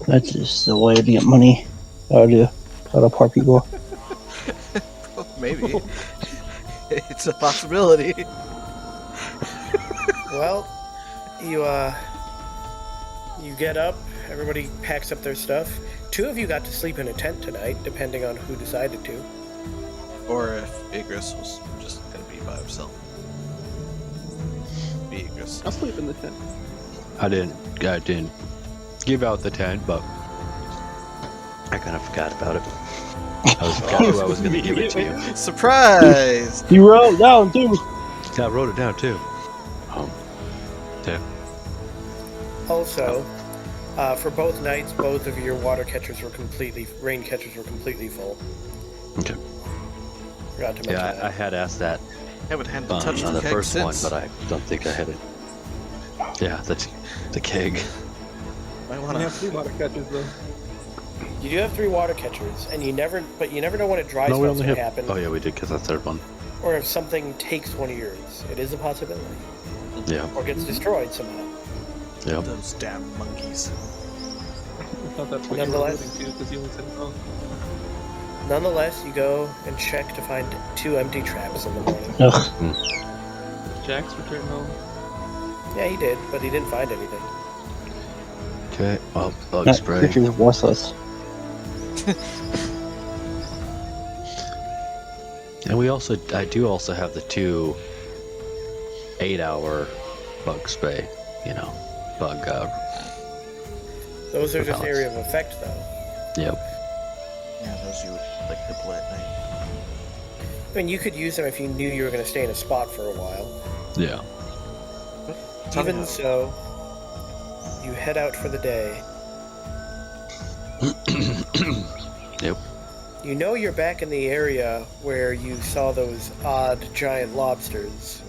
That's just the way to get money out of poor people. Oh, maybe. It's a possibility. Well, you get up, everybody packs up their stuff. 2 of you got to sleep in a tent tonight, depending on who decided to. Or if Igris was just gonna be by himself. Be Igris. I'll sleep in the tent. I didn't give out the tent, but I kind of forgot about it. I forgot who I was going to give it to. Surprise! You wrote down too. Yeah, I wrote it down too. Yeah. Also, for both nights, both of your rain catchers were completely full. Okay. Forgot to mention Yeah, that. I had asked that I haven't had to touch on the the keg first one, since. but I don't think I hit it. Yeah, the keg. Might We wanna. have 3 water catchers though. You do have 3 water catchers, and you never know when a dry No, we spell's only going to have- happen, Oh yeah, we did get the third one. or if something takes one of yours. It is a possibility. Yeah, Or gets destroyed somehow. yeah. Those damn monkeys. I thought that's what you were Nonetheless. alluding to because you only said oh. Nonetheless, you go and check to find 2 empty traps in the morning. Ugh. Jack's returned home. Yeah, he did, but he didn't find anything. Okay, well, bug That spray. creature is worthless. And I do also have the 2 8-hour bug spray, bug, Those are just Repellents. area of effect, though. yep. Yeah, those you would like deploy at night. I mean, you could use them if you knew you were going to stay in a spot for a while. Yeah. Even so, you head out for the day. Yep. You know you're back in the area where you saw those odd giant lobsters,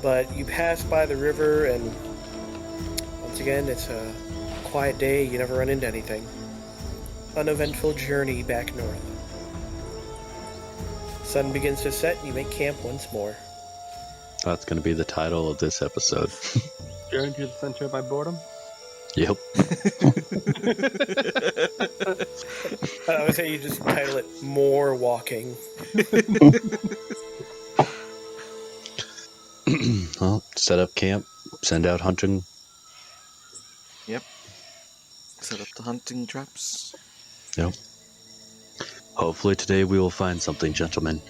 but you pass by the river, and once again, it's a quiet day. You never run into anything. Uneventful journey back north. Sun begins to set, and you make camp once more. That's going to be the title of this episode. Journey to the center of my boredom. Yep. I would say you just title it More Walking. Well, set up camp, send out hunting. Set up the hunting traps. Yep. Hopefully today we will find something, gentlemen.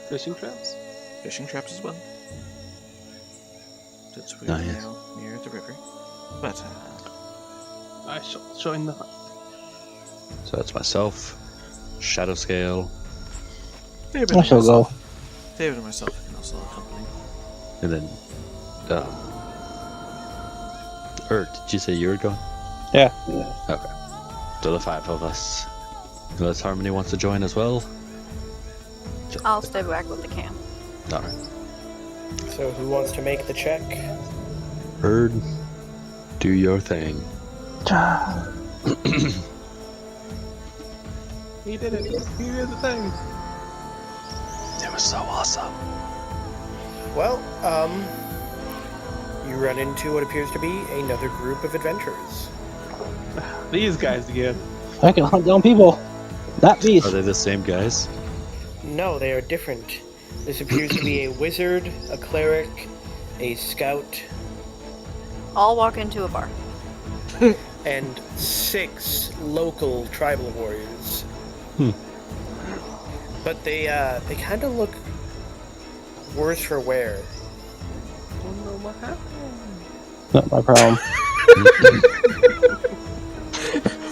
Fishing traps. Fishing traps as well. Since we're Oh, yes. now near the river. But, I shall join the hunt. So that's myself, Shadow Scale, David I and shall myself. go. David and myself can also accompany. and then. Did you say you were going? Yeah. Okay. So the 5 of us. Unless Harmony wants to join as well. I'll stay back with the camp. Alright. So who wants to make the check? Bird, do your thing. He did it. He did the thing. It was so awesome. Well, you run into what appears to be another group of adventurers. These guys again. I can hunt down people. Not bees. Are they the same guys? No, they are different. This appears to be a wizard, a cleric, a scout, I'll walk into a bar. and 6 local tribal warriors. But they kind of look worse for wear. Don't know what happened. Not my problem.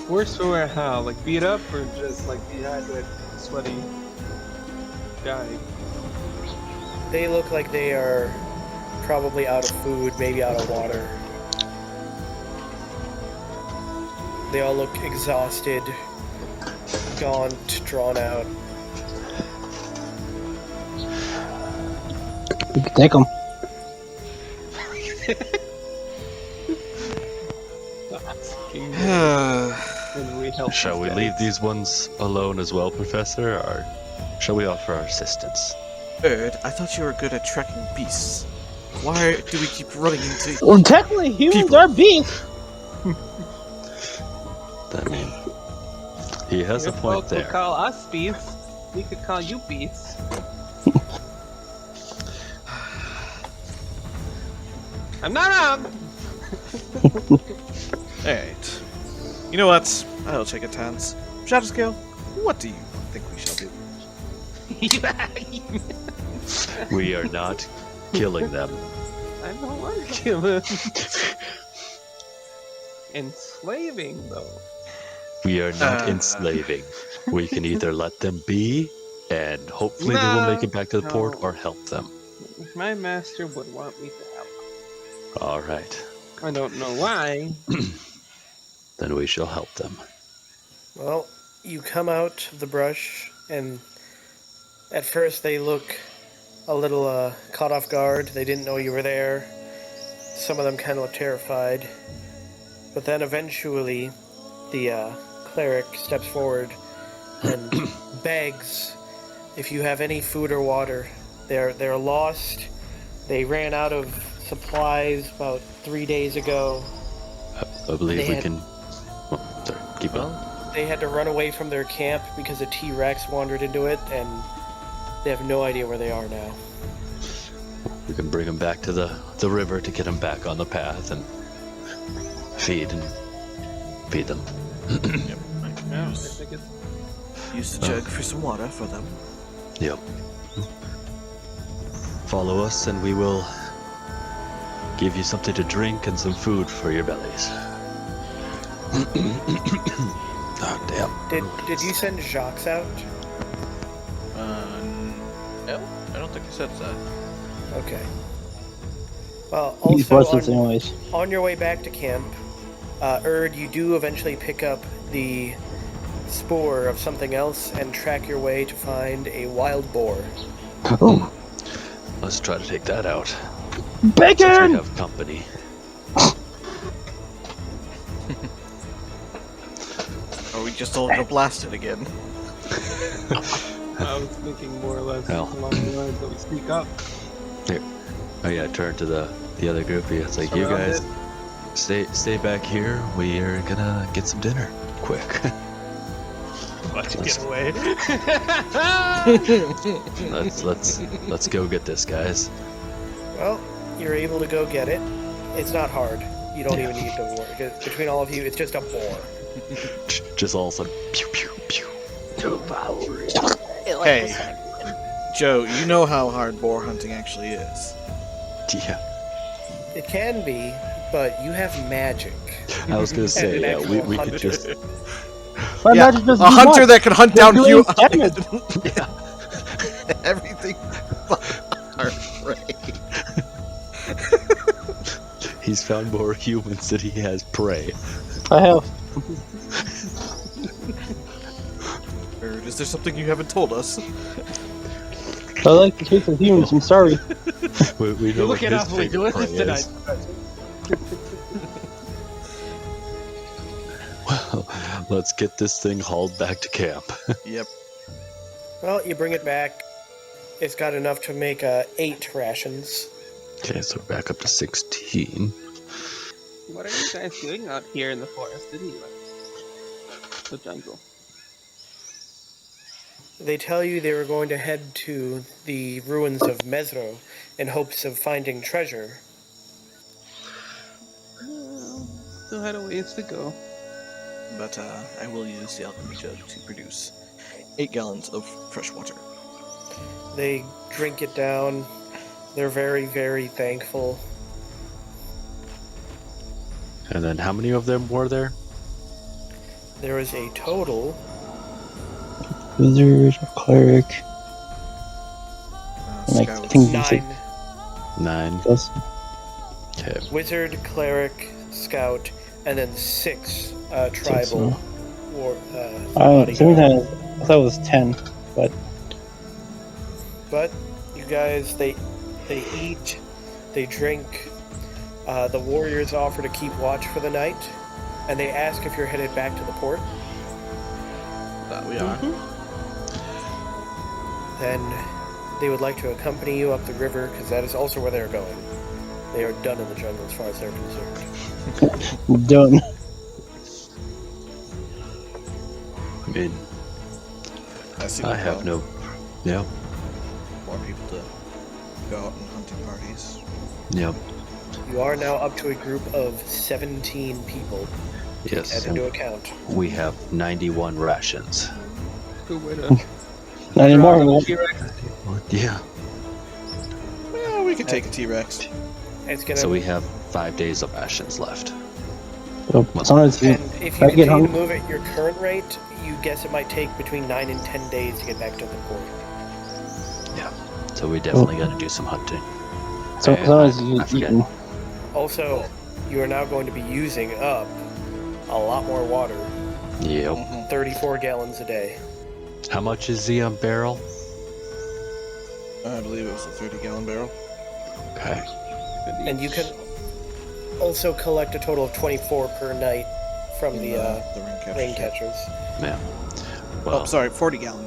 Worse for wear how? Like beat up or just like dehydrated, sweaty guy? They look like they are probably out of food, maybe out of water. They all look exhausted, gaunt, drawn out. You can take them. And we help Shall we these leave guys. these ones alone as well, Professor, or shall we offer our assistance? Bird, I thought you were good at tracking beasts. Why do we keep running into... Well, technically, humans People. are bees. I mean, he has a Your point folks would there. call us beasts. We could call you beasts. I'm not wrong. Alright. You know what? I'll take a chance. Shadow Scale, what do you think we shall do? We are not killing them. I don't want to kill him. Enslaving, though. We are not enslaving. We can either let them be, and hopefully they will make it back to the port, No. or help them. My master would want me to help. All right. I don't know why. Then we shall help them. Well, you come out of the brush, and at first they look a little caught off guard. They didn't know you were there. Some of them kind of look terrified. But then eventually, the cleric steps forward and begs if you have any food or water. They're lost. They ran out of supplies about 3 days ago. I believe we can. Oh, sorry, keep on. They had to run away from their camp because a T-Rex wandered into it, and they have no idea where they are now. We can bring them back to the river to get them back on the path and feed them. Yep. Yeah, I think it's Use the jug for some water for them. Yep. Follow us and we will give you something to drink and some food for your bellies. Oh, damn. Did you send Jacques out? No, I don't think I said that. Okay. Well, He's also busted anyways. on your way back to camp, you do eventually pick up the spoor of something else and track your way to find a wild boar. Oh, Let's try to take that out. Since we bacon! have company. Are we just all gonna blast it again? I was thinking more or less Well. along the lines that we speak up. Here. Oh yeah, turn to the other group. It's like, you Surround guys stay back here. We are gonna get some dinner. Quick. Let's get away. let's go get this, guys. Well, you're able to go get it. It's not hard. You don't even need to worry. Between all of you, it's just a boar. Just all of a sudden, pew pew pew. Hey, Joe, you know how hard boar hunting actually is. Yeah. It can be, but you have magic. I was gonna say, And an yeah, we actual could just My Yeah, magic does a hunter that can hunt down doing few damage. everything but our prey. he's found more humans than he has prey. I have. Bird, is there something you haven't told us? I like the taste of humans. I'm sorry. We know what his favorite prey is. Well, let's get this thing hauled back to camp. Yep. Well, you bring it back. It's got enough to make 8 rations. Okay, so we're back up to 16. What are you guys doing out here in the forest anyway? The jungle. They tell you they were going to head to the ruins of Mesro in hopes of finding treasure. Still had a ways to go. But I will use the alchemy jug to produce 8 gallons of fresh water. They drink it down. They're very, very thankful. And then how many of them were there? There is a total Wizard, cleric, like, I Scout. think you said 9. 9. plus. Okay. Wizard, cleric, scout, and then 6 tribal war bodyguard. Sometimes I thought it was 10, but But you guys, they eat, they drink. The warriors offer to keep watch for the night, and they ask if you're headed back to the port. That we are. Then they would like to accompany you up the river, because that is also where they're going. They are done in the jungle as far as they're concerned. done. I mean, see I have no. Yeah. more people to go out on hunting parties. Yep. You are now up to a group of 17 people. Yes. Take that into account. We have 91 rations. Good way to Not anymore. Yeah. Well, we can take a T-Rex. It's gonna. So we have 5 days of rations left. Sometimes and if you I get continue to hungry. move at your current rate, you guess it might take between 9 and 10 days to get back to the port. Yeah. So we definitely got to do some hunting. Sometimes I you forget. eating. Also, you are now going to be using up a lot more water. Yep. 34 gallons a day. How much is the barrel? I believe it was a 30-gallon barrel. Okay. And you can also collect a total of 24 per night from the rain catchers. Yeah. Well, Oh, sorry, 40-gallon.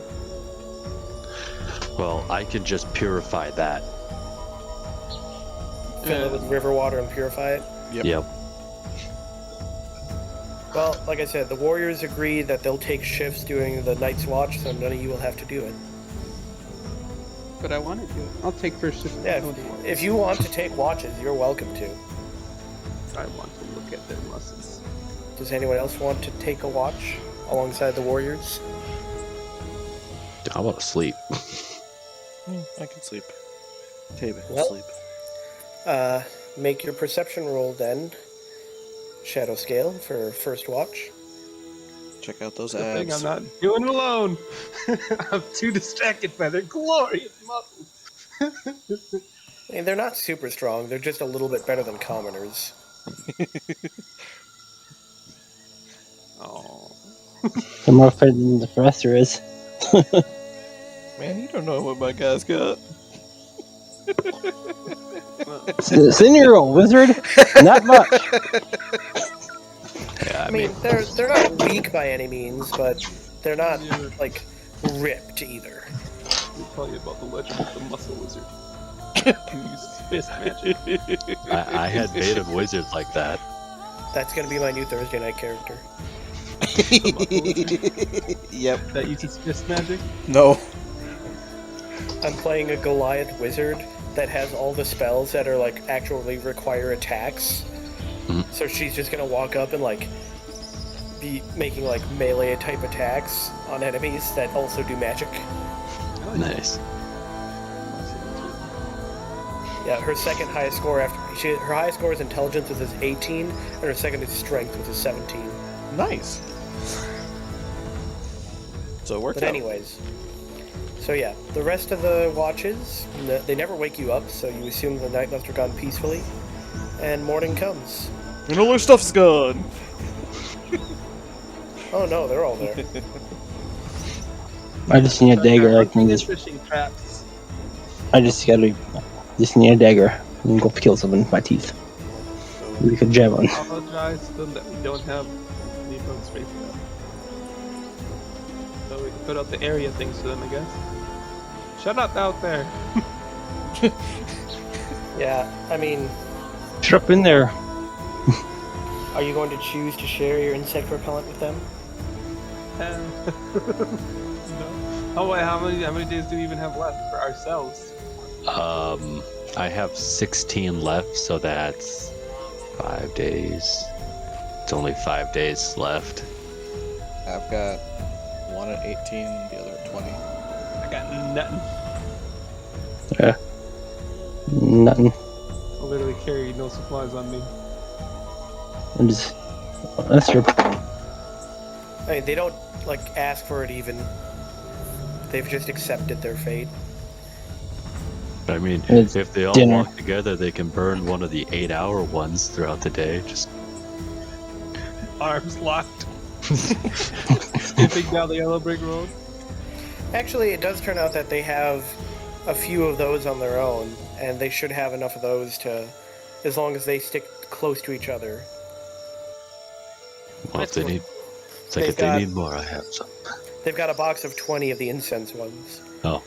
well, I can just purify that. Fill it with river water and purify it. Yep. Well, like I said, the Warriors agree that they'll take shifts during the night's watch, so none of you will have to do it. But I want to do it. I'll take first shift. Yeah, if you want to take watches, you're welcome to. I want to look at their muscles. Does anyone else want to take a watch alongside the Warriors? I want to sleep. I can sleep. Table, Well, sleep. Make your perception roll then. Shadow scale for first watch. Check out those Good thing abs. I'm not doing it alone. I'm too distracted by their glorious muscles. I mean, they're not super strong. They're just a little bit better than commoners. Oh. The more fit than the professor is. Man, you don't know what my guy's got. Senior wizard? Not much. Yeah, I mean, they're not weak by any means, but they're not Yeah. like ripped either. Let me tell you about the legend of the muscle wizard. Who uses fist magic. I had native wizards like that. That's gonna be my new Thursday night character. Yep. That uses fist magic. No. I'm playing a Goliath wizard that has all the spells that are like actually require attacks. So she's just gonna walk up and like be making like melee type attacks on enemies that also do magic. Nice. Yeah, her second highest score her highest score is intelligence, which is 18, and her second is strength, which is 17. Nice. So it worked But out. anyways, so yeah, the rest of the watches, they never wake you up, so you assume the night must have gone peacefully, and morning comes. And all their stuff's gone. Oh no, they're all there. I just need a dagger. I can just. Fishing traps. I just need a dagger and go kill someone with my teeth. We could jab on. Apologize to them that we don't have any boats right now. So we can put out the area things to them, I guess. Shut up out there. Yeah, I mean, Shut up in there. are you going to choose to share your insect repellent with them? No. Oh wait, how many days do we even have left for ourselves? I have 16 left, so that's 5 days. It's only 5 days left. I've got one at 18, the other at 20. I got nothing. Nothing. I literally carry no supplies on me. I'm just. That's your. I mean, they don't like ask for it even. They've just accepted their fate. I mean, It's if they all dinner. walk together, they can burn one of the 8-hour ones throughout the day. Just Arms locked. Skipping down the yellow brick road. Actually, it does turn out that they have a few of those on their own, and they should have enough of those to, as long as they stick close to each other. well, if they need, it's like They've if they got- need more, I have some. They've got a box of 20 of the incense ones. Oh,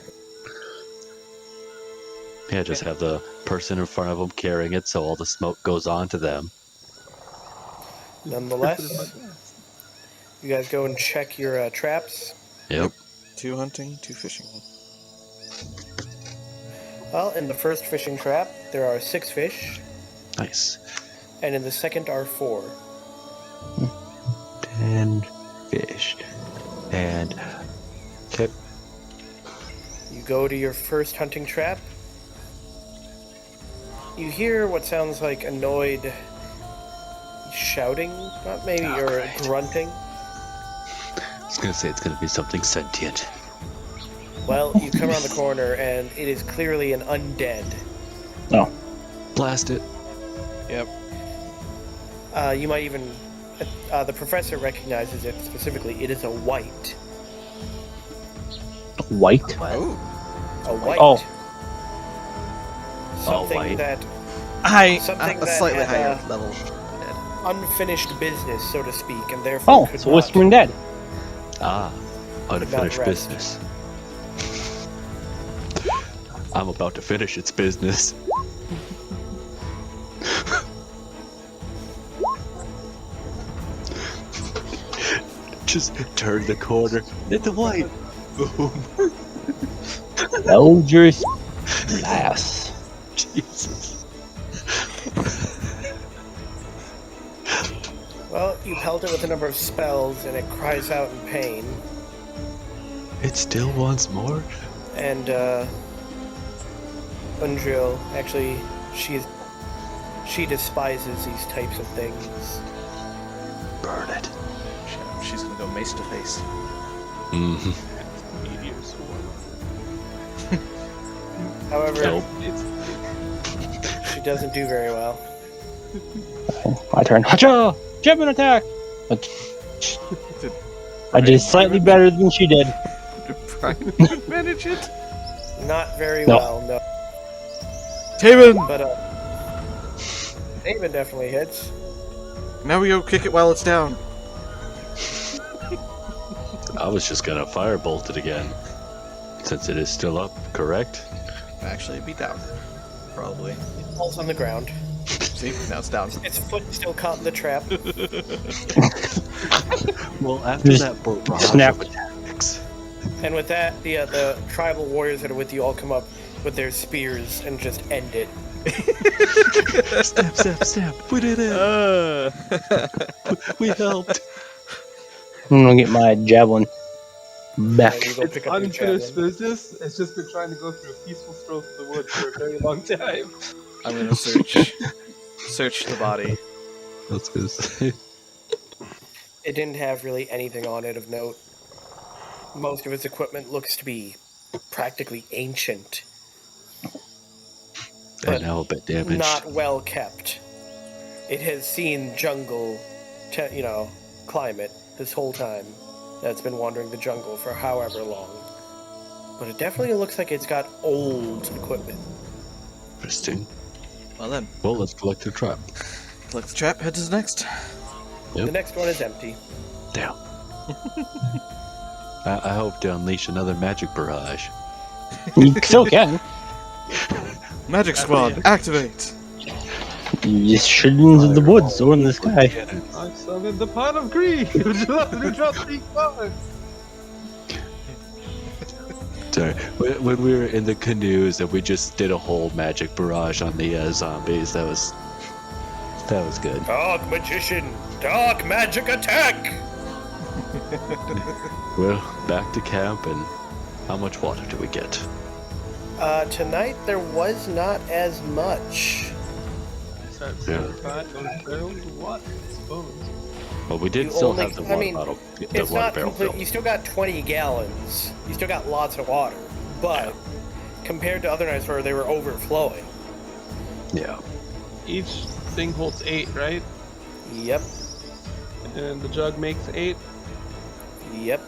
yeah, just have the person in front of them carrying it, so all the smoke goes on to them. Nonetheless, you guys go and check your traps. Yep. 2 hunting, 2 fishing. Well, in the first fishing trap, there are 6 fish, Nice. and in the second are 4. 10 fish. And okay. You go to your first hunting trap. You hear what sounds like annoyed shouting, not maybe, Oh, or great. grunting. I was gonna say it's gonna be something sentient. Well, you come around the corner, and it is clearly an undead. Blast it. Yep. You might even... the professor recognizes it specifically. It is a white. White? Oh. A white. Oh. Something white. that... Something A that slightly had, higher level. unfinished business, so to speak, and therefore Oh, could it's not... Whispering Dead. Ah, unfinished rest. business. I'm about to finish its business. Just turn the corner. It's a white. Boom. Eldritch Blast. Jesus. Well, you pelt it with a number of spells, and it cries out in pain. It still wants more? And, Undril, actually, she despises these types of things. Burn it. She's gonna go mace to face. Mm-hmm. Meteor swarm. However, Nope. she doesn't do very well. My turn. Hacha! Gemini attack! I did slightly better than she did. Did Brian manage it? Not very No. well, no. Taven! But, David definitely hits. Now we go kick it while it's down. I was just gonna firebolt it again. Since it is still up, correct? Actually, it'd be down. Probably. It falls on the ground. See? Now it's down. Its foot still caught in the trap. Well, after Just that barrage snap. of attacks, And with that, the tribal warriors that are with you all come up with their spears and just end it. snap, snap, snap. We did it. We helped. I'm gonna get my javelin back. And you go It's pick up your unfinished javelin. business. It's just been trying to go through a peaceful stroll through the woods for a very long time. I'm gonna search the body. That's good. It didn't have really anything on it of note. Most of its equipment looks to be practically ancient, And now a bit damaged. not well kept. It has seen jungle, climate this whole time. That's been wandering the jungle for however long. But it definitely looks like it's got old equipment. Interesting. Well then, Well, let's collect the trap. collect the trap, head to the next. Yep. The next one is empty. Damn. I hope to unleash another magic barrage. You still can. Magic Squad, activate! You just shoot into the woods or in the sky. I summoned the pot of greed. Would you love to drop 3 cards? Sorry. When we were in the canoes and we just did a whole magic barrage on the zombies, that was good. Dark magician, dark magic attack! Well, back to camp, and how much water do we get? Tonight there was not as much. Start Yeah. filling those barrels of water, I suppose. Well, we did You still only- have the I water mean, bottle, the It's water not barrel complete. filled. You still got 20 gallons. You still got lots of water. But compared to other nights where they were overflowing. Yeah. Each thing holds 8, right? Yep. And the jug makes 8. Yep.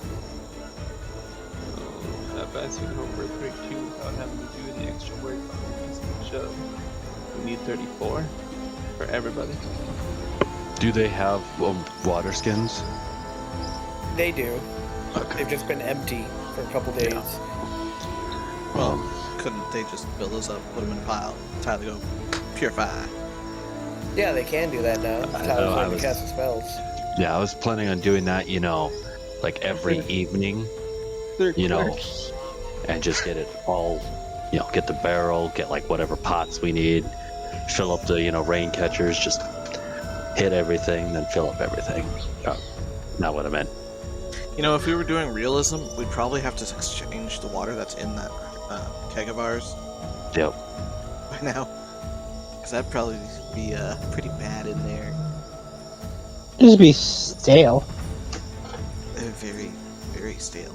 That best we can hope for a quick 2 without having to do any extra work on the piece of the jug. We need 34 for everybody. Do they have water skins? They do. Okay. They've just been empty for a couple days. Well, couldn't they just build those up, put them in a pile, time to go purify? Yeah, they can do that now. That's how know, I they was- cast the spells. Yeah, I was planning on doing that, like every evening, They're you know, clerks. and just get it all, get the barrel, get like whatever pots we need, fill up the, rain catchers, just hit everything, then fill up everything. Not what I meant. If we were doing realism, we'd probably have to exchange the water that's in that keg of ours Yep. by now. Because that'd probably be pretty bad in there. Just be stale. They're very, very stale.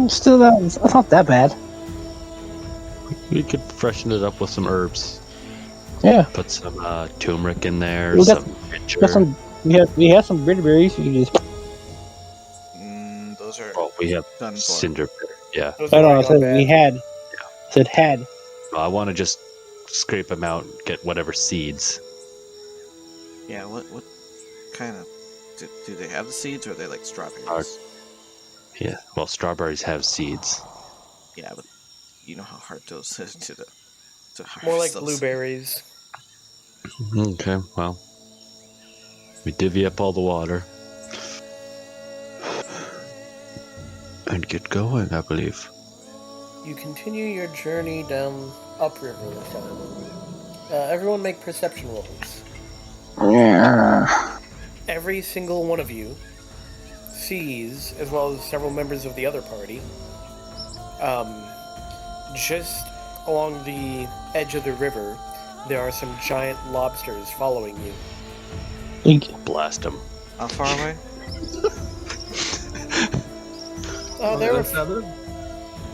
Still, that's not that bad. We could freshen it up with some herbs. Yeah. Put some turmeric in there, We got- some ginger. We have some berries. You just. Those are Oh, we have done for. cinder. Yeah. Those I have know. I already said gone we bad. had. I said had. No, I want to just scrape them out and get whatever seeds. Yeah, what kind of... Do they have the seeds, or are they like strawberries? Are- Yeah. Well, strawberries have seeds. Yeah, but you know how hard those is to harvest More like those. blueberries. Okay. Well, we divvy up all the water and get going, I believe. You continue your journey down upriver this time. Everyone make perception rolls. Yeah. Every single one of you sees, as well as several members of the other party, just along the edge of the river, there are some giant lobsters following you. Blast them. How far away? Oh, They're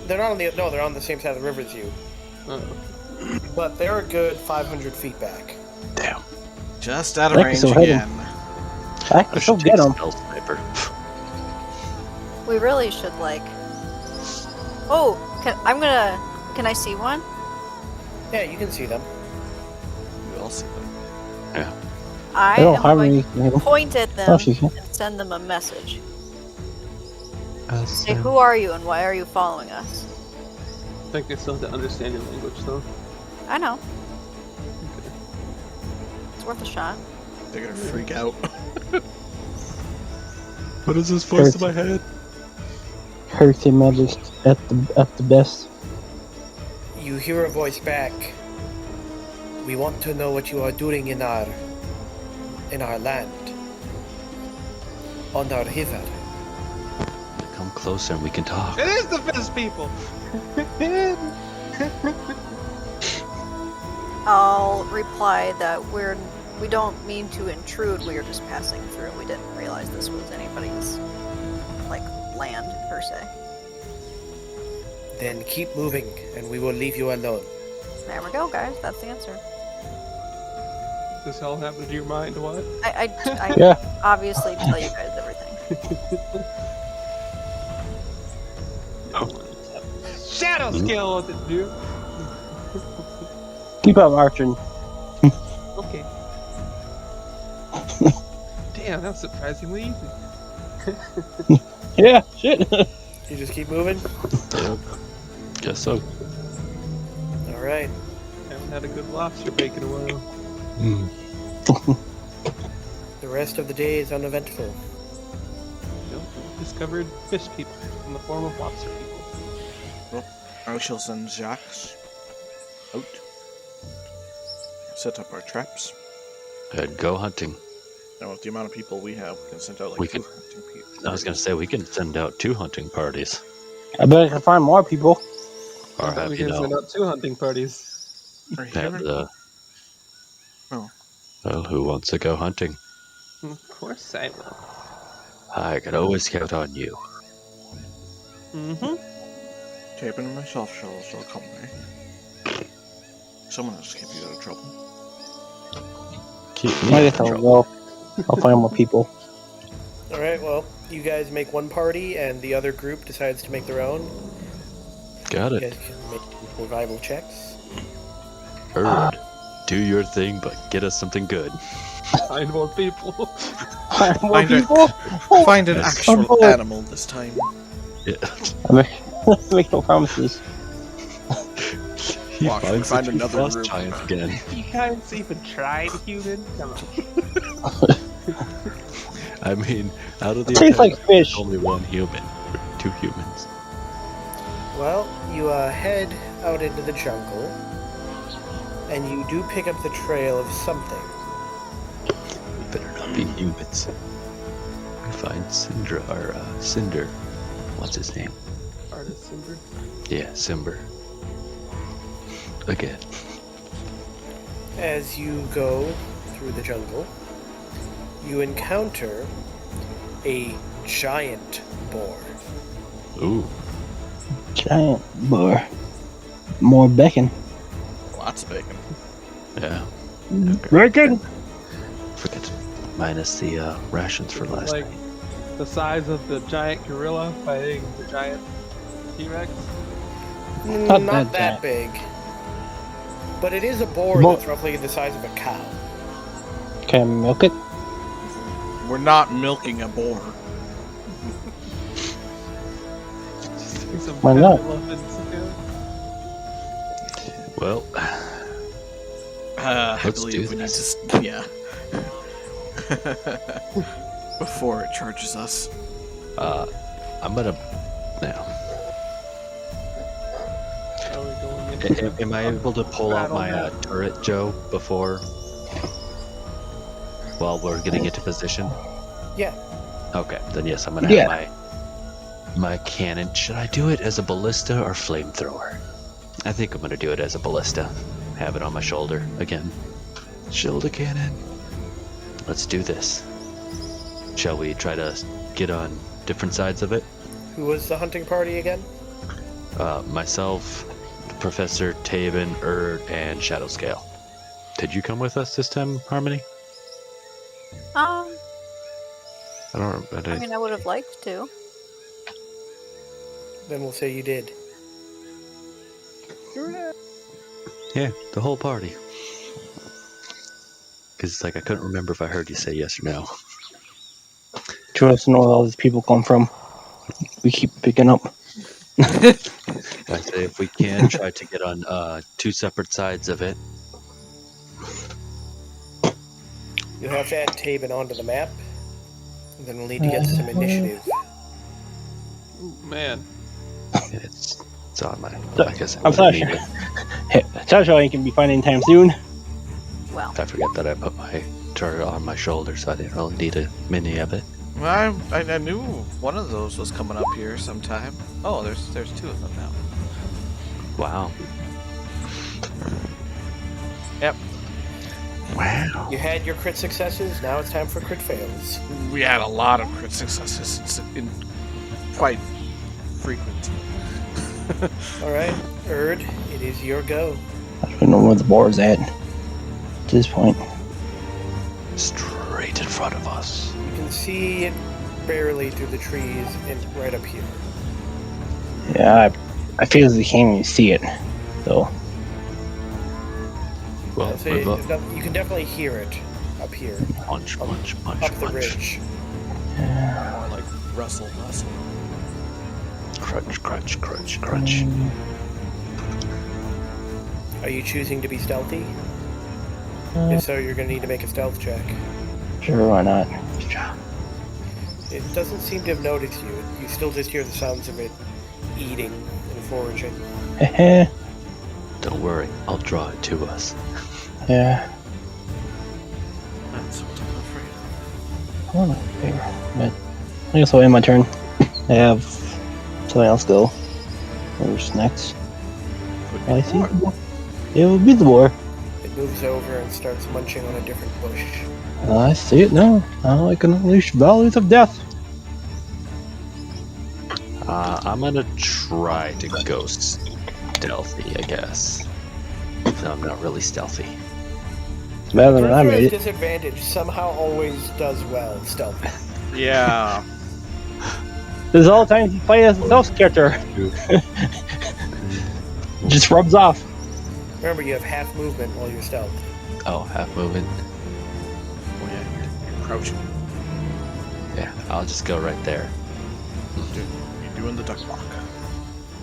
they're not on the they're on the same side of the river as you, but they're a good 500 feet back. Damn. Just out of Like range so heavy. again. I I can still should get take them. stealth sniper. We really should like. Oh, can I see one? Yeah, you can see them. We all see them. I They don't am have going any. to point at them Oh, she can. and send them a message. Say, who are you and why are you following us? I think they still have to understand your language, though. I know. It's worth a shot. They're gonna freak out. What is this voice in my head? Hurricane magic at the best. You hear a voice back. We want to know what you are doing in our land. On our river. Come closer and we can talk. It is the Fizz people! I'll reply that we don't mean to intrude. We are just passing through. We didn't realize this was anybody's land per se. Then keep moving, and we will leave you alone. There we go, guys. That's the answer. This all happened to your mind, what? I Yeah. obviously tell you guys everything. Shadow scale with it, dude! Keep up, Archon. Okay. Damn, that was surprisingly easy. Yeah, shit. You just keep moving? Yep. Guess so. Alright. Haven't had a good lobster bake in a while. The rest of the day is uneventful. Nope, we discovered fish people in the form of lobster people. I shall send Jacques out. Set up our traps. And go hunting. Now, with the amount of people we have, we can send out We two can- hunting people. I was gonna say we can send out 2 hunting parties, I bet I can find more people. or I thought have we you can send know out 2 hunting parties. Or have here. the. Oh. Well, who wants to go hunting? Of course I will. I can always count on you. Mm-hmm. Taping and myself shall accompany. Someone else keep you out of trouble. Keep I me guess out of I'll trouble. go. I'll find more people. Alright, well, you guys make one party, and the other group decides to make their own. Got You it. guys can make survival checks. Heard. Do your thing, but get us something good. Find more people. Find more Find it. people? Find an Yes. actual Oh. animal this time. Yeah. Make no promises. He Watch, we finds find the two another frost group. giants again. You guys even tried human? Come on. I mean, out of the Tastes like entire- fish. only one human, or 2 humans. Well, you head out into the jungle, and you do pick up the trail of something. We better not be humans. We find Cinder. What's his name? Artist Cinder. Yeah, Simber. Again. As you go through the jungle, you encounter a giant boar. Ooh. Giant boar. More bacon. Lots of bacon. Yeah. Very good. Forget to minus the rations for last Like night. the size of the giant gorilla fighting the giant T-Rex. Not that that big. But it is a boar Well- that's roughly the size of a cow. Can I milk it? We're not milking a boar. Some Why not? elephants together. Well, I Let's believe do we this. need to. Yeah. Before it charges us. I'm gonna now. Are we going into Am I able to pull out battle my now? turret, Joe, before while we're getting into position? Yeah. Okay, then yes, I'm gonna Yeah. have my cannon. Should I do it as a ballista or flamethrower? I think I'm gonna do it as a ballista. Have it on my shoulder again. Shoulder cannon. Let's do this. Shall we try to get on different sides of it? Who was the hunting party again? Myself, Professor Taven, and Shadowscale. Did you come with us this time, Harmony? Um, I don't. I mean, I would have liked to. Then we'll say you did. Yeah, the whole party. Because it's like I couldn't remember if I heard you say yes or no. She wants to know where all these people come from. We keep picking up. I say if we can try to get on two separate sides of it. You'll have to add Taben onto the map. And then we'll need to get some initiative. Ooh, man. It's on my. I guess I'm sorry. Hey, Tasha ain't gonna be fine anytime soon. Well, I forget that I put my turret on my shoulder, so I didn't really need a mini of it. Well, I knew one of those was coming up here sometime. Oh, there's two of them now. Wow. Yep. Wow. You had your crit successes, now it's time for crit fails. We had a lot of crit successes. It's quite frequent. Alright, Erd, it is your go. I don't know where the boar's at. At this point. Straight in front of us. You can see it barely through the trees and right up here. Yeah, I physically can't even see it. So, Well, So move up. you can definitely hear it up here, Punch, punch, punch, up the punch. ridge. More like rustle. Crunch, crunch, crunch, crunch. Are you choosing to be stealthy? If so, you're going to need to make a stealth check. sure, why not? It doesn't seem to have noticed you. You still just hear the sounds of it eating and foraging. Heh. Don't worry, I'll draw it to us. Yeah. That's what I'm afraid of. I don't know. But I guess I'll end my turn. I have something else go. Who's next? Could I be see. more. It will be the boar. It moves over and starts munching on a different bush. I see it now. Now I can unleash valleys of death. I'm gonna try to go stealthy, I guess. So I'm not really stealthy. It's better than I Whoever made has it. disadvantage somehow always does well stealthy. Yeah. This is all the time you play as a stealth character. Just rubs off. Remember, you have half movement while you're stealth. Oh, half movement. Oh yeah, you're crouching. Yeah, I'll just go right there. You're doing the duck walk.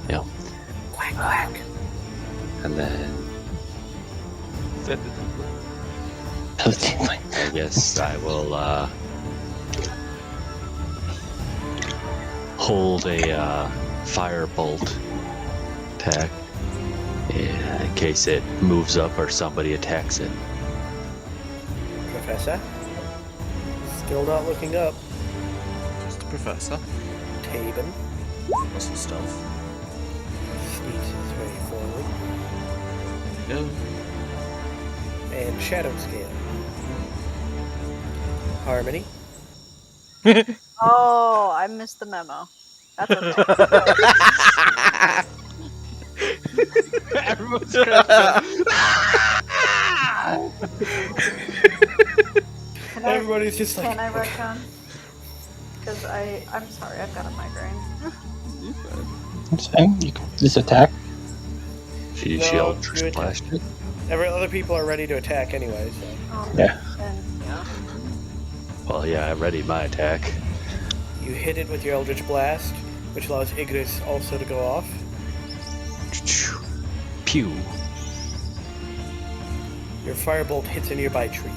Yeah. Quack, quack. And then Said the temple. I guess I will hold a firebolt attack in case it moves up or somebody attacks it. Professor? Still not looking up. Just the professor. Taben. Muscle stealth. Sneaks his way forward. No. And Shadow Scale. Harmony. oh, I missed the memo. That's okay. Everyone's crashing. Can I, Everybody's just like, can I retcon? Because I'm sorry, I've got a migraine. You could. That's fine. You can just attack. She No, Eldritch you attack. Blast it. other people are ready to attack anyway, so. Yeah. Then, yeah. Well, yeah, I readied my attack. You hit it with your Eldritch Blast, which allows Ignis also to go off. Pew. Your Firebolt hits a nearby tree.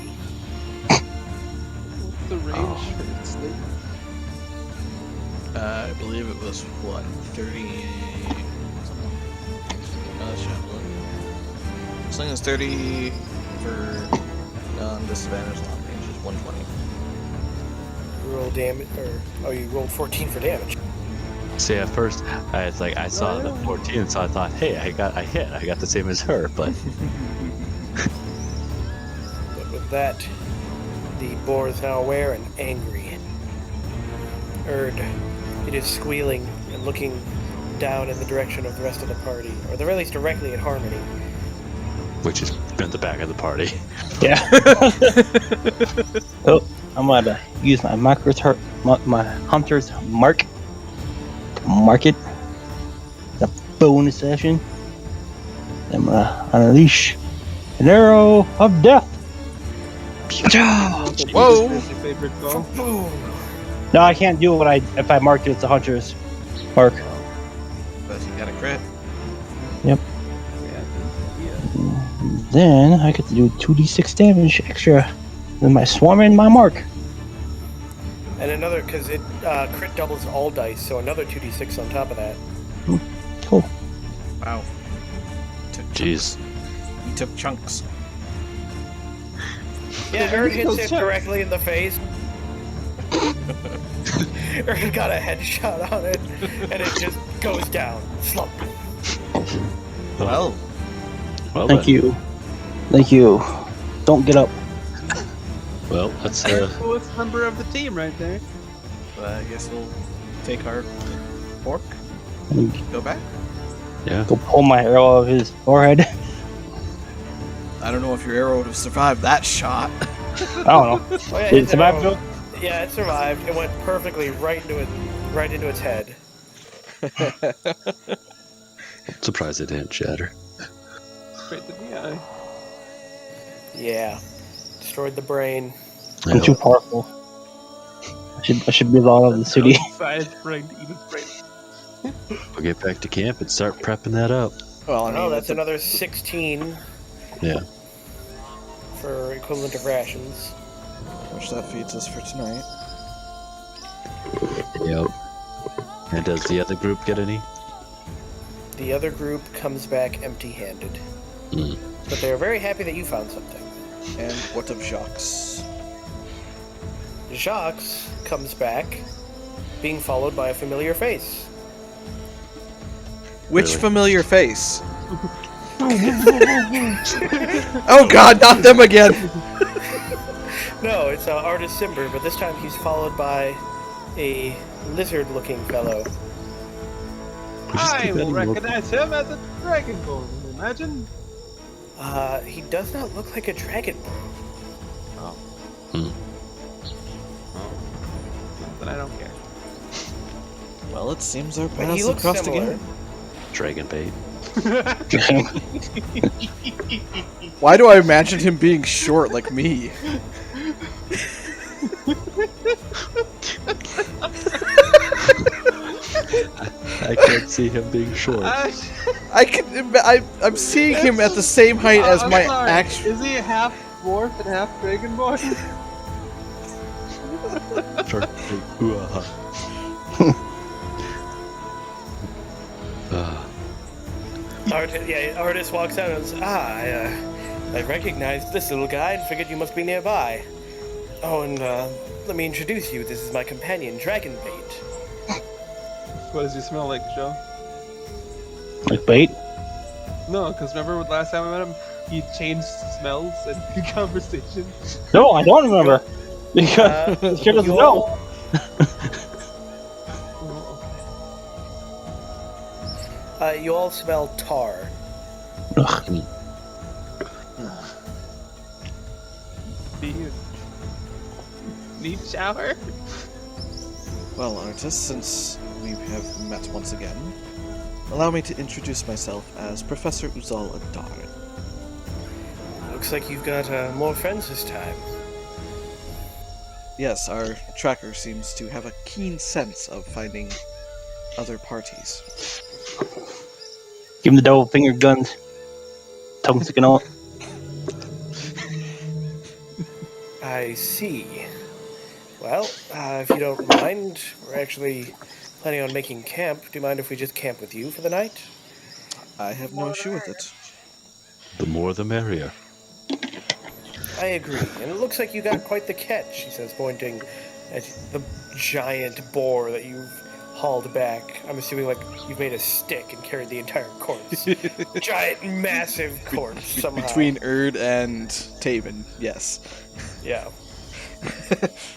What's the range for its thing? I believe it was, what, 30... something? Let's try to look. This thing is 30 for non-disadvantage long range is 120. You roll damage, you rolled 14 for damage. See, at first, I saw the 14, so I thought, hey, I got the same as her, but But with that, the boar is now aware and angry. It is squealing and looking down in the direction of the rest of the party, or at the very least directly at Harmony. which is at the back of the party. Yeah. Oh, I'm gonna use my my hunter's mark to mark it. The bonus session. I'm gonna unleash an arrow of death. Whoa! Your favorite bow? Boom! No, I can't do it if I mark it as a hunter's mark. But you got a crit. Yep. Yeah. Then I get to do 2d6 damage extra with my swarm and my mark. And another, because it crit doubles all dice, so another 2d6 on top of that. Cool. Wow. Jeez. You took chunks. Yeah, Erd hits it directly in the face. Erd got a headshot on it, and it just goes down. Slump. Well, Thank you. Thank you. Don't get up. Well, that's The coolest member of the team right there. I guess we'll take our fork. Go back. yeah. Go pull my arrow out of his forehead. I don't know if your arrow would have survived that shot. I don't know. Oh, yeah, Did it his survive, arrow- Joe? Yeah, it survived. It went perfectly right into its head. Surprised it didn't shatter. Straight to the eye. Yeah. Destroyed the brain. I'm too powerful. I should be law of the city. Size brain to eat its brain. We'll get back to camp and start prepping that up. Well, I mean, Oh, that's another 16 Yeah. for equivalent of rations. which that feeds us for tonight. Yep. And does the other group get any? The other group comes back empty-handed. Mm. But they are very happy that you found something. And what of Jacques? Jacques comes back being followed by a familiar face. Which Really? familiar face? Oh god, not them again! No, it's Artis Simber, but this time he's followed by a lizard-looking fellow. I will recognize him as a dragonborn. Imagine. He does not look like a dragonborn. Oh. Hmm. Oh. Then I don't care. Well, it seems our But paths he have looks crossed similar. again. Dragon bait. Why do I imagine him being short like me? I can't see him being short. I'm seeing him at the same height as I'm my sorry. actual. Is he half dwarf and half dragonborn? Short bait. Ooh-ah. Artis walks out and says, I recognized this little guy and figured you must be nearby. Oh, and let me introduce you. This is my companion, Dragonbait. What does he smell like, Joe? Like bait? No, because remember last time I met him, he changed smells and conversation. No, I don't remember. Because he sure doesn't know. You all smell tar. Ugh. comfy. Need a shower? Well, artist, since we have met once again, allow me to introduce myself as Professor Uzal Adar. Looks like you've got more friends this time. Yes, our tracker seems to have a keen sense of finding other parties. Give him the double finger guns. Tongue sticking out. I see. Well, if you don't mind, we're actually planning on making camp. Do you mind if we just camp with you for the night? I have no issue with it. The more the merrier. I agree. And it looks like you got quite the catch, she says, pointing at the giant boar that you've hauled back. I'm assuming like you've made a stick and carried the entire corpse. Giant, massive corpse somehow. Between Erd and Taven, yes. Yeah.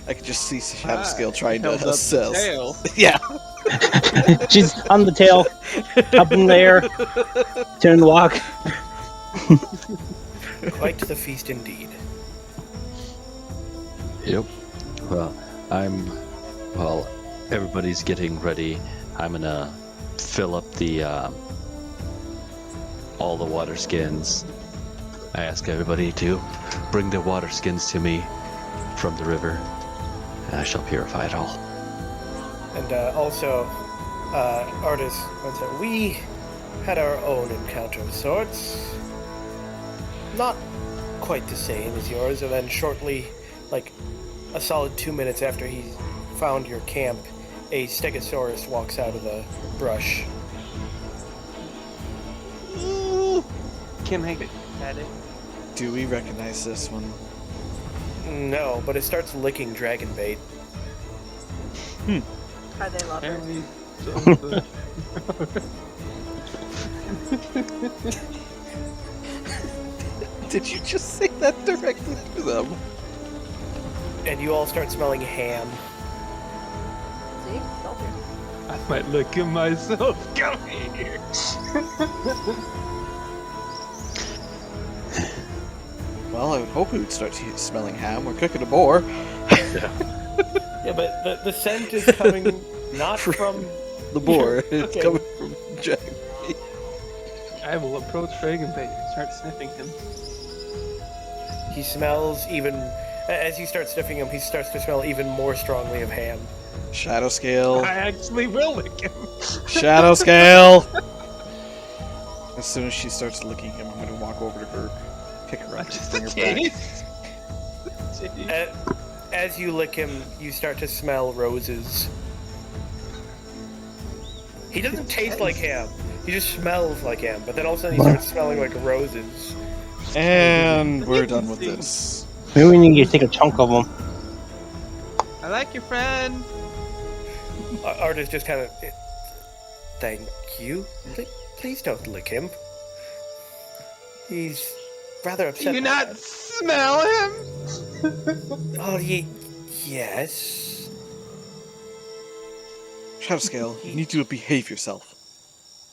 I could just see Shadowscale trying Held to up the assist. tail. Yeah. She's on the tail, up in the air, turn the walk. Quite the feast indeed. Yep. Well, while everybody's getting ready, I'm gonna fill up all the water skins. I ask everybody to bring their water skins to me from the river, and I shall purify it all. And also, artist, we had our own encounter of sorts. Not quite the same as yours, and then shortly, like a solid 2 minutes after he found your camp, a stegosaurus walks out of the brush. Ooh. Can I pet it? Do we recognize this one? No, but it starts licking dragon bait. How they love it. Apparently, so good. Did you just say that directly to them? And you all start smelling ham. See? Told you. I might look at myself. Come here. Well, I would hope we would start smelling ham. We're cooking a boar. Yeah, but the scent is coming not from... The boar. It's Okay. coming from Jack. I will approach Dragonbait and start sniffing him. He smells even... As you start sniffing him, he starts to smell even more strongly of ham. Shadowscale. I actually will lick him. Shadowscale! As soon as she starts licking him, I'm gonna walk over to her, pick her up, Just bring a her back. taste. As you lick him, you start to smell roses. He doesn't taste like ham. He just smells like ham. But then all of a sudden he starts smelling like roses. And we're done with this. Maybe we need to take a chunk of them. I like your friend. Artist just kind of... Thank you. Please don't lick him. He's rather upset. Do you by not that. smell him? Oh, yes. Shadowscale, you need to behave yourself.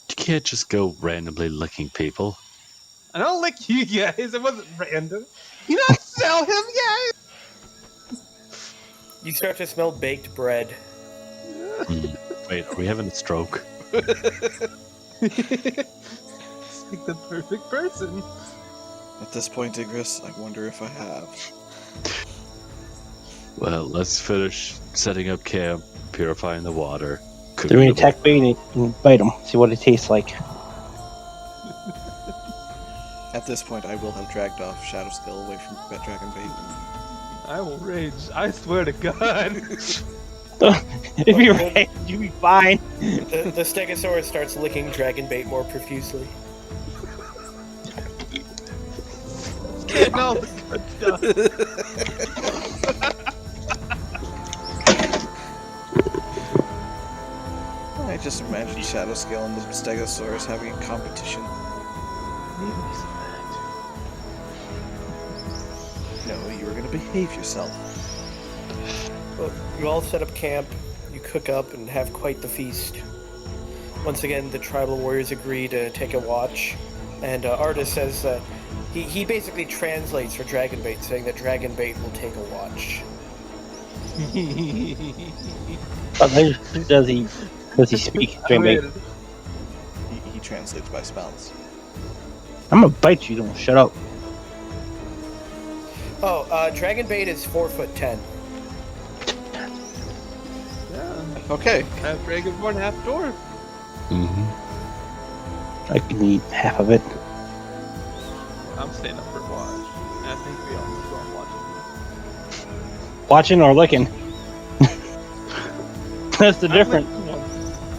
You can't just go randomly licking people. I don't lick you guys. It wasn't random. You not smell him, guys? You start to smell baked bread. Wait, are we having a stroke? It's like the perfect person. At this point, Igris, I wonder if I have. Well, let's finish setting up camp, purifying the water. They're going to attack bait and bite them. See what it tastes like. At this point, I will have dragged off Shadowscale away from that dragon bait. I will rage. I swear to God. If you're right, you'll be fine. The stegosaurus starts licking dragon bait more profusely. Getting all the good stuff. I just imagine Shadowscale and the Stegosaurus having a competition. No, you were gonna behave yourself. Well, you all set up camp, you cook up, and have quite the feast. Once again, the tribal warriors agree to take a watch, and Artis says that He basically translates for Dragonbait, saying that Dragonbait will take a watch. Does he speak? I Dragonbait? mean, He translates by spells. I'm gonna bite you. Don't shut up. Oh, Dragonbait is 4'10". yeah. Okay. Half Dragonborn, half dwarf. Mm-hmm. I can eat half of it. I'm staying up for watch. I think we all need to go on watching. Watching or licking? That's the difference.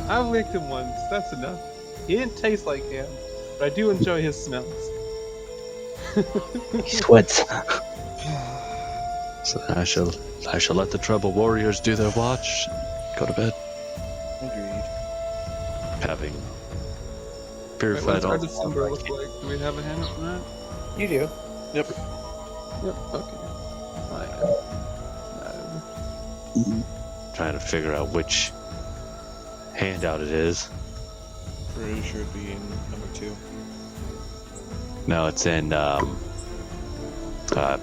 I've licked him once. That's enough. He didn't taste like him, but I do enjoy his smells. He sweats. So I shall let the Trouble Warriors do their watch. Go to bed. Agreed. Having Wait, what purified does our all. December look like? Do we have a hand up for that? You do. Yep. Yep. Okay. Trying to figure out which handout it is. Pretty sure it'd be in number 2. No, it's in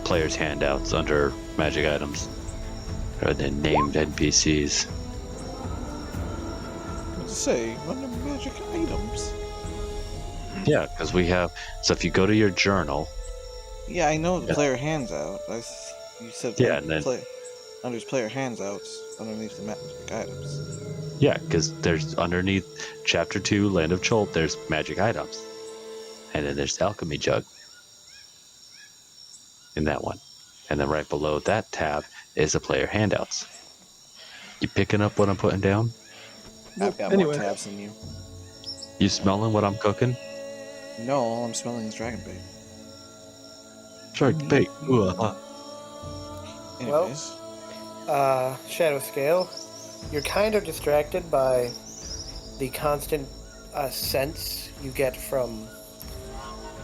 players' handouts under magic items. Or the named NPCs. What to say? Under magic items. Yeah, because we have. So if you go to your journal, Yeah, I know the Yeah. player hands out. You said Yeah, and then- under player hands outs underneath the magic items. yeah, because there's underneath Chapter 2, Land of Cholt, there's magic items. And then there's the Alchemy Jug. In that one. And then right below that tab is the player handouts. You picking up what I'm putting down? I've got Anyway. more tabs than you. You smelling what I'm cooking? No, all I'm smelling is dragon bait. Shark bait. Ooh, uh-huh. Anyways, Shadow Scale, you're kind of distracted by the constant sense you get from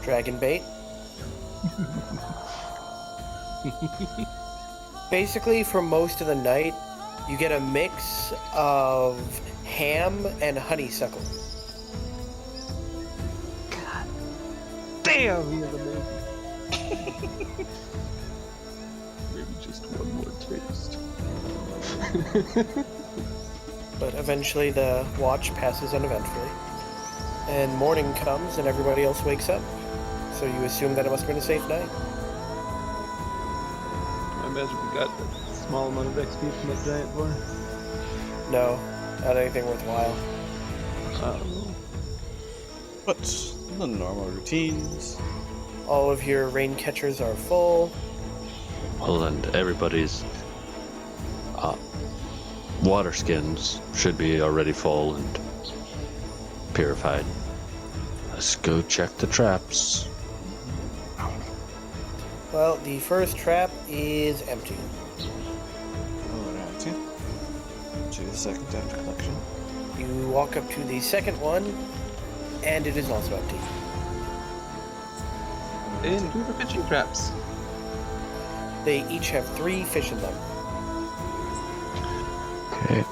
Dragonbait. Basically, for most of the night, you get a mix of ham and honeysuckle. Damn, he is amazing. Maybe just one more taste. But eventually the watch passes uneventfully. And morning comes and everybody else wakes up. So you assume that it must have been a safe night. I imagine we got a small amount of XP from that giant boar. No, not anything worthwhile. but the normal routines. All of your rain catchers are full. Well, and everybody's water skins should be already full and purified. Let's go check the traps. Well, the first trap is empty. Alrighty. To the second after collection. You walk up to the second one, and it is also empty. And do the fishing traps. They each have 3 fish in them. Okay,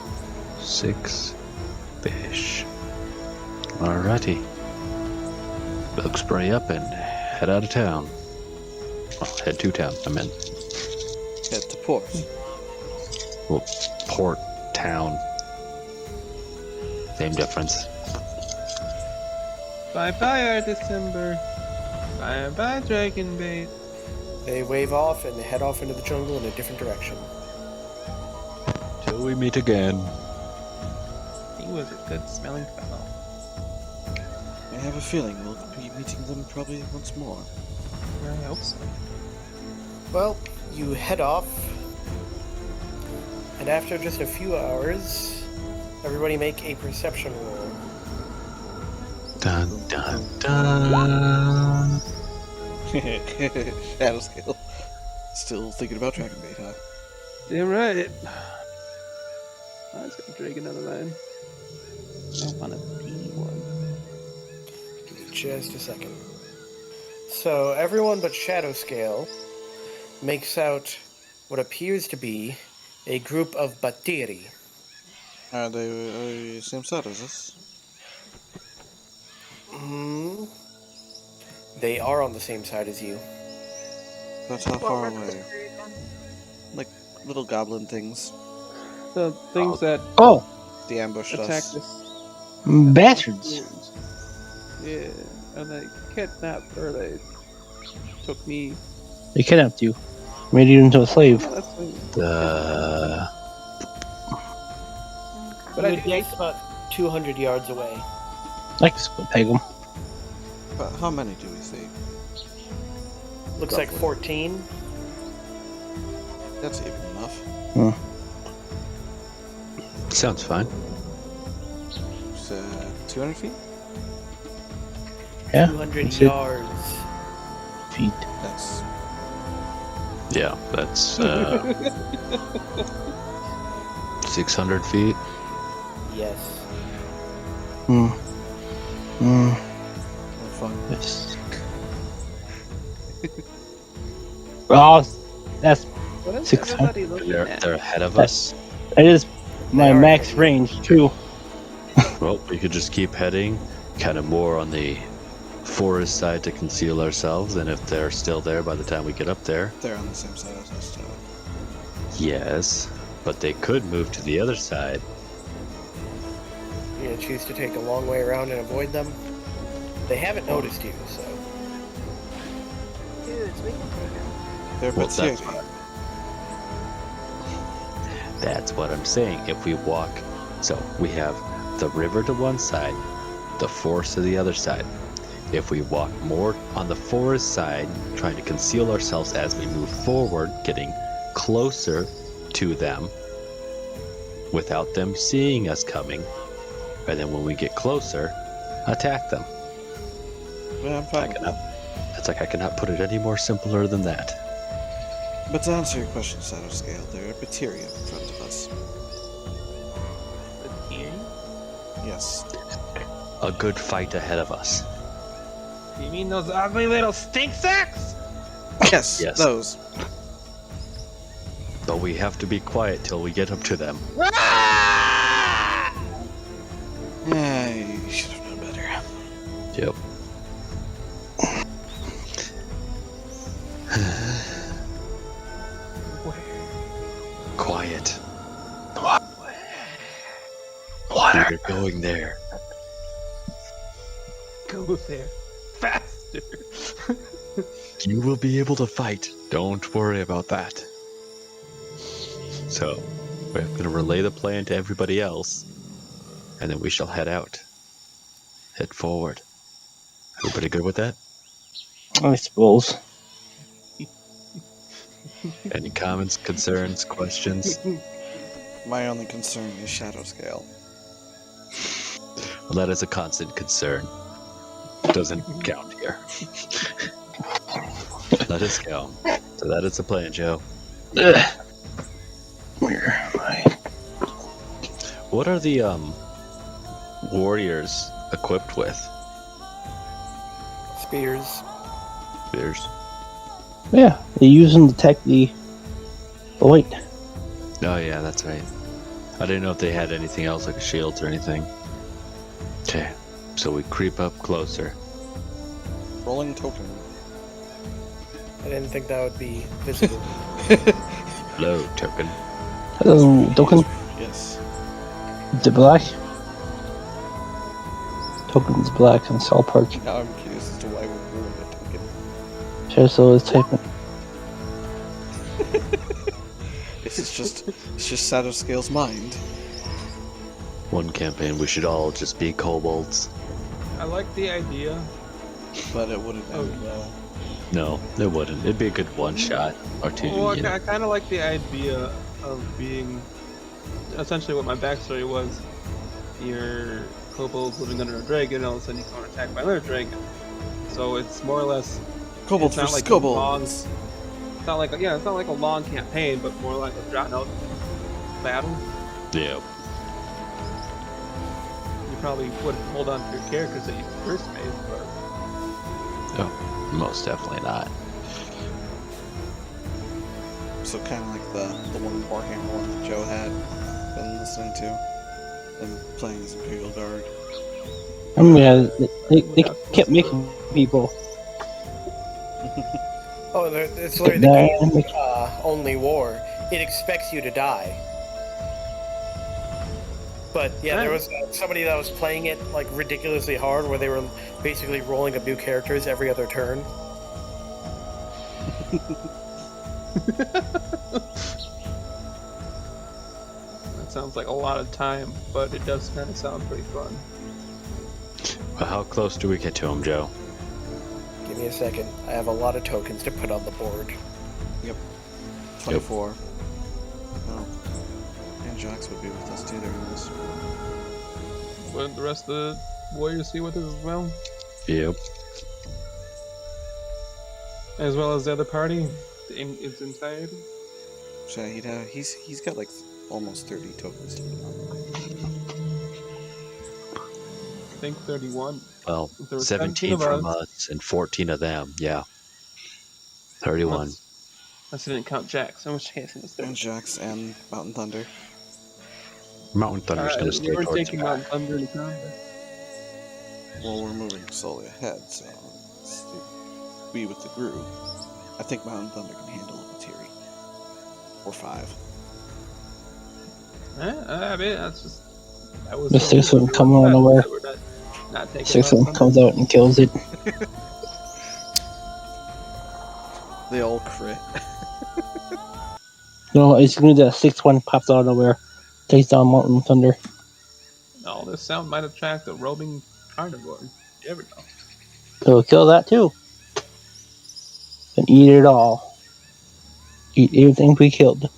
6 fish. Alrighty. We'll spray up and head out of town. Oh, head to town, I meant. Head to port. Well, port, town. Same difference. Bye-bye, our December. Bye-bye, dragon bait. They wave off and head off into the jungle in a different direction. Till we meet again. He was a good smelling fellow. I have a feeling we'll be meeting them probably once more. I hope so. Well, you head off, and after just a few hours, everybody make a perception roll. Dun dun dun. Shadow scale. Still thinking about dragon bait, huh? Damn right. I was gonna drag another line. I want a P1. Give me just a second. So everyone but Shadow Scale makes out what appears to be a group of Batiri. Are they same side as us? They are on the same side as you. But how What far were away? those three again? Like little goblin things. The things that Oh, They ambushed attacked us. us. bastards! Yeah, and they kidnapped her. They took me. They kidnapped you, made you into a slave. Yeah, that's fine. Okay. But You I would do guess about 200 yards away. I can split peg them. But how many do we see? Looks like 14. That's even enough. Sounds fine. It's, 200 feet? Yeah, 200 that's it. yards. Feet. That's Yeah, that's 600 feet. Yes. fun. Yes. Oh, that's What is 600. everybody looking at? They're ahead of That's- us. that is my They are max heavy. range too. Well, we could just keep heading, kind of more on the forest side to conceal ourselves, and if they're still there by the time we get up there, They're on the same side as us, too. yes. But they could move to the other side. You're gonna choose to take a long way around and avoid them? They haven't noticed you, so. Dudes, we can take them. They're Well, that's Batiri. That's what I'm saying. If we walk, so we have the river to one side, the forest to the other side. If we walk more on the forest side, trying to conceal ourselves as we move forward, getting closer to them without them seeing us coming, and then when we get closer, attack them. Yeah, I'm fine with that. It's like I cannot put it any more simpler than that. But to answer your question, Shadow Scale, there are Batiri in front of us. Yes. A good fight ahead of us. You mean those ugly little stink sacks? Yes, Yes. those. But we have to be quiet till we get up to them. Yeah, you should have done better. Yep. Quiet. Water. We're going there. Go there. Faster. You will be able to fight. Don't worry about that. So, we're going to relay the plan to everybody else, and then we shall head out. Head forward. Everybody good with that? I suppose. Any comments, concerns, questions? My only concern is Shadow Scale. Well, that is a constant concern. Doesn't count here. Let us go. So that is the plan, Joe. Ugh. Where am I? What are the warriors equipped with? Spears. Spears. Yeah, they use them to attack the light. Oh yeah, that's right. I didn't know if they had anything else like a shield or anything. Okay, so we creep up closer. Rolling token. I didn't think that would be visible. Hello, token. Hello, Token. Yes. The black. Token's black and Salt Park. Now I'm curious as to why we're rolling a token. Chancellor is typing. It's just Shadow Scale's mind. One campaign, we should all just be kobolds. I like the idea. But it wouldn't end well. No, it wouldn't. It'd be a good one shot or two. Well, you know. I kind of like the idea of being essentially what my backstory was. You're kobolds living under a dragon, and all of a sudden you come attacked by another dragon. So it's more or less. Kobolds It's not versus like a long- kobolds. It's not like it's not like a long campaign, but more like a drawn out battle. Yeah. You probably wouldn't hold on to your characters that you first made, but Oh, most definitely not. So kind of like the one Warhammer one that Joe had been listening to. Them playing as Imperial Guard. I mean, yeah, they kept making people Oh, it's literally the game Dynamic. only war. It expects you to die. But yeah, there was somebody that was playing it like ridiculously hard, where they were basically rolling up new characters every other turn. That sounds like a lot of time, but it does kind of sound pretty fun. Well, how close do we get to him, Joe? Give me a second. I have a lot of tokens to put on the board. 24. Oh. And Jax would be with us too during this. Wouldn't the rest of the warriors be with us as well? Yep. As well as the other party in its entirety? So he's got like almost 30 tokens to put on. I think 31. Well, If there were 17 17 of from us and 14 of them. Yeah. 31. I didn't count Jax. How much chance is there? And Jax and Mountain Thunder. Mountain Thunder's going to stay we were towards taking the back. Mountain Thunder into account. Well, we're moving slowly ahead, so it's to be with the group. I think Mountain Thunder can handle a Materi. Or 5. I mean, that's just. That was The sixth one come out of nowhere. Not taking Sixth Mountain one comes out and kills it. They all crit. No, it's gonna do that sixth one pops out of nowhere. Takes down Mountain Thunder. Thunder. No, this sound might attract a roaming carnivore. You never know. It'll kill that too. And eat it all. Eat everything we killed.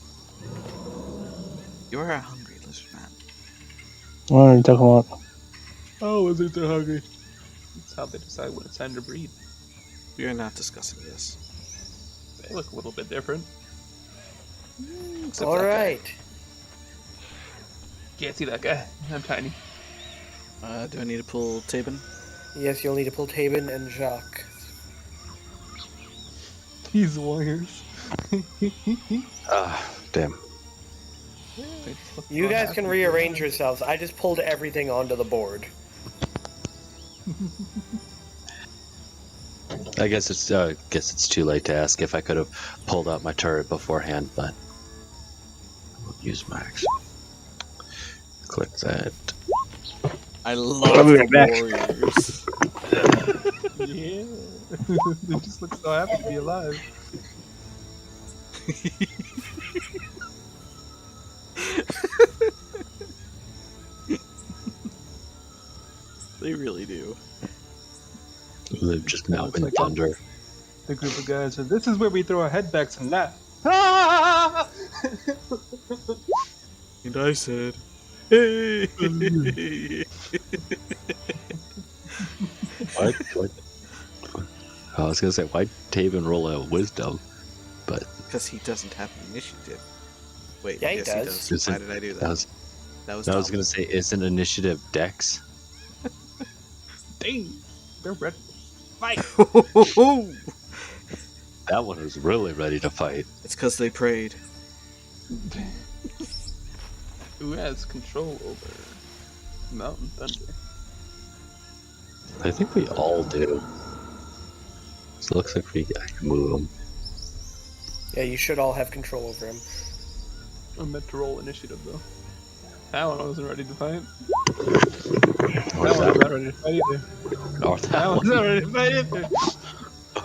You are a hungry lizard man. What are you talking about? Oh, was it too hungry? That's how they decide when it's time to breed. We are not discussing this. They look a little bit different. Except All that guy. right. Can't see that guy. I'm tiny. Do I need to pull Tabin? Yes, you'll need to pull Tabin and Jacques. These warriors. Damn. You guys can rearrange yourselves. I just pulled everything onto the board. I guess it's too late to ask if I could have pulled out my turret beforehand, but I'll use Max. Click that. I love I'll be right back. warriors. Yeah. They just look so happy to be alive. They really do. Live just Mountain like- Thunder. The group of guys said, "This is where we throw our headbacks and laugh." Ah! And I said, hey! What? I was gonna say, why'd Taven roll a wisdom? But Because he doesn't have an initiative. Wait, Yeah, he yes, does. he does. Isn't- Why did I do that? that was That was I was dumb. gonna say, isn't initiative Dex? Dang, they're ready. Fight. That one was really ready to fight. It's because they prayed. Who has control over Mountain Thunder? I think we all do. So it looks like I can move them. Yeah, you should all have control over him. I meant to roll initiative though. That one wasn't ready to fight. Or That one's that not ready to fight either. one. Or That that one's one. not ready to fight either.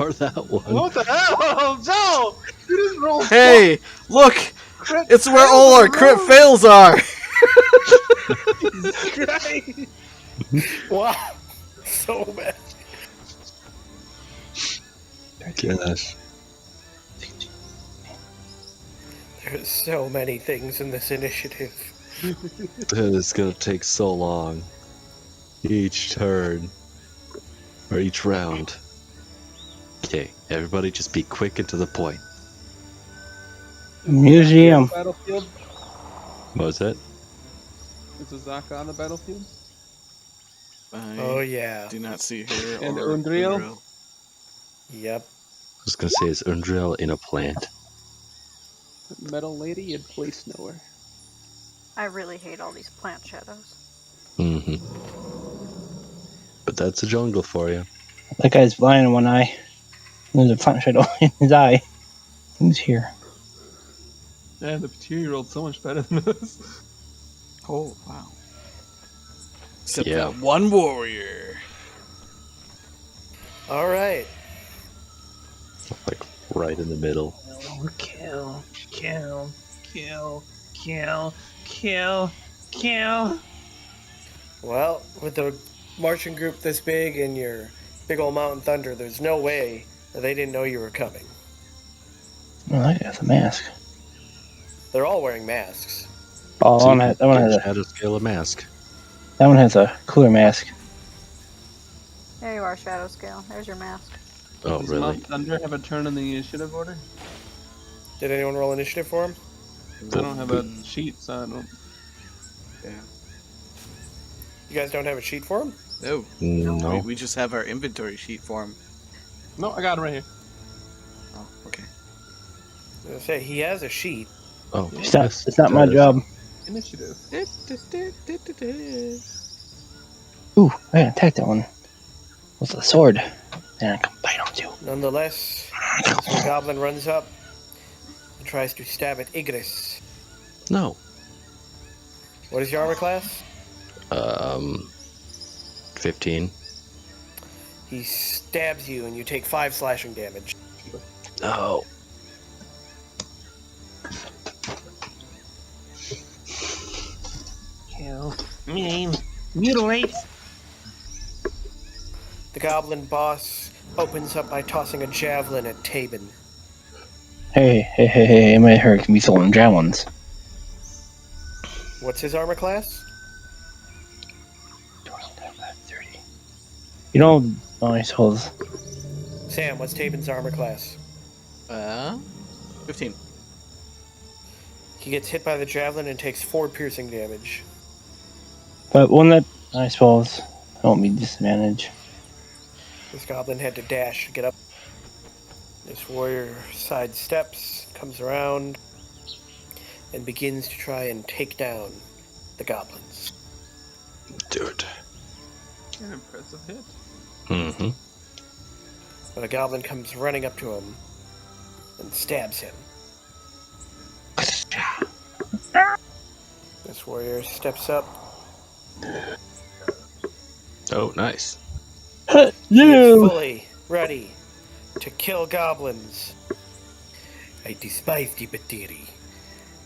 Or that one. What the hell, Joe? You just rolled. Hey, look! crit It's where fails all in our a crit row. fails are! Christ. Wow, so bad. Goodness. There's so many things in this initiative. It's gonna take so long. Each turn. Or each round. Okay, everybody just be quick and to the point. Museum. Battlefield. What was that? Is Azaka on the battlefield? I Oh yeah. do not see her And or Undriel? Undriel. Yep. I was gonna say, is Undriel in a plant? Metal lady and place knower. I really hate all these plant shadows. Mm-hmm. But that's a jungle for you. That guy's blind in one eye. There's a flat shadow in his eye. Who's here? Yeah, the Petiri rolled so much better than us. Oh, wow. Except Yeah. that one warrior. All right. Like right in the middle. Kill, kill, kill, kill, kill, kill. Well, with the marching group this big and your big old Mountain Thunder, there's no way that they didn't know you were coming. Oh, that guy's a mask. They're all wearing masks. Oh, So you that can one get has a a shadow scale of mask. cooler mask. There you are, Shadow Scale. There's your mask. Oh, Does really? Mount Thunder have a turn in the initiative order? Did anyone roll initiative for him? I don't have a sheet, so I don't. Yeah. You guys don't have a sheet for him? No. No. We just have our inventory sheet for him. No, I got it right here. Oh, okay. I was gonna say he has a sheet. Oh, It's not my job. Initiative. Ooh, I gotta attack that one. With a sword. And I can bite him too. Nonetheless, so a goblin runs up and tries to stab at Igris. No. What is your armor class? 15. He stabs you and you take 5 slashing damage. No. Kill. Maim. Mutilate. The goblin boss opens up by tossing a javelin at Tabin. Hey, it might hurt me throwing javelins. What's his armor class? 30. You know, I suppose. Sam, what's Tabin's armor class? 15. He gets hit by the javelin and takes 4 piercing damage. But one that, I suppose, won't be disadvantage. This goblin had to dash to get up. This warrior sidesteps, comes around, and begins to try and take down the goblins. Do it. An impressive hit. Mm-hmm. But a goblin comes running up to him and stabs him. This warrior steps up. Oh, nice. He is fully ready to kill goblins. I despise the Petiri.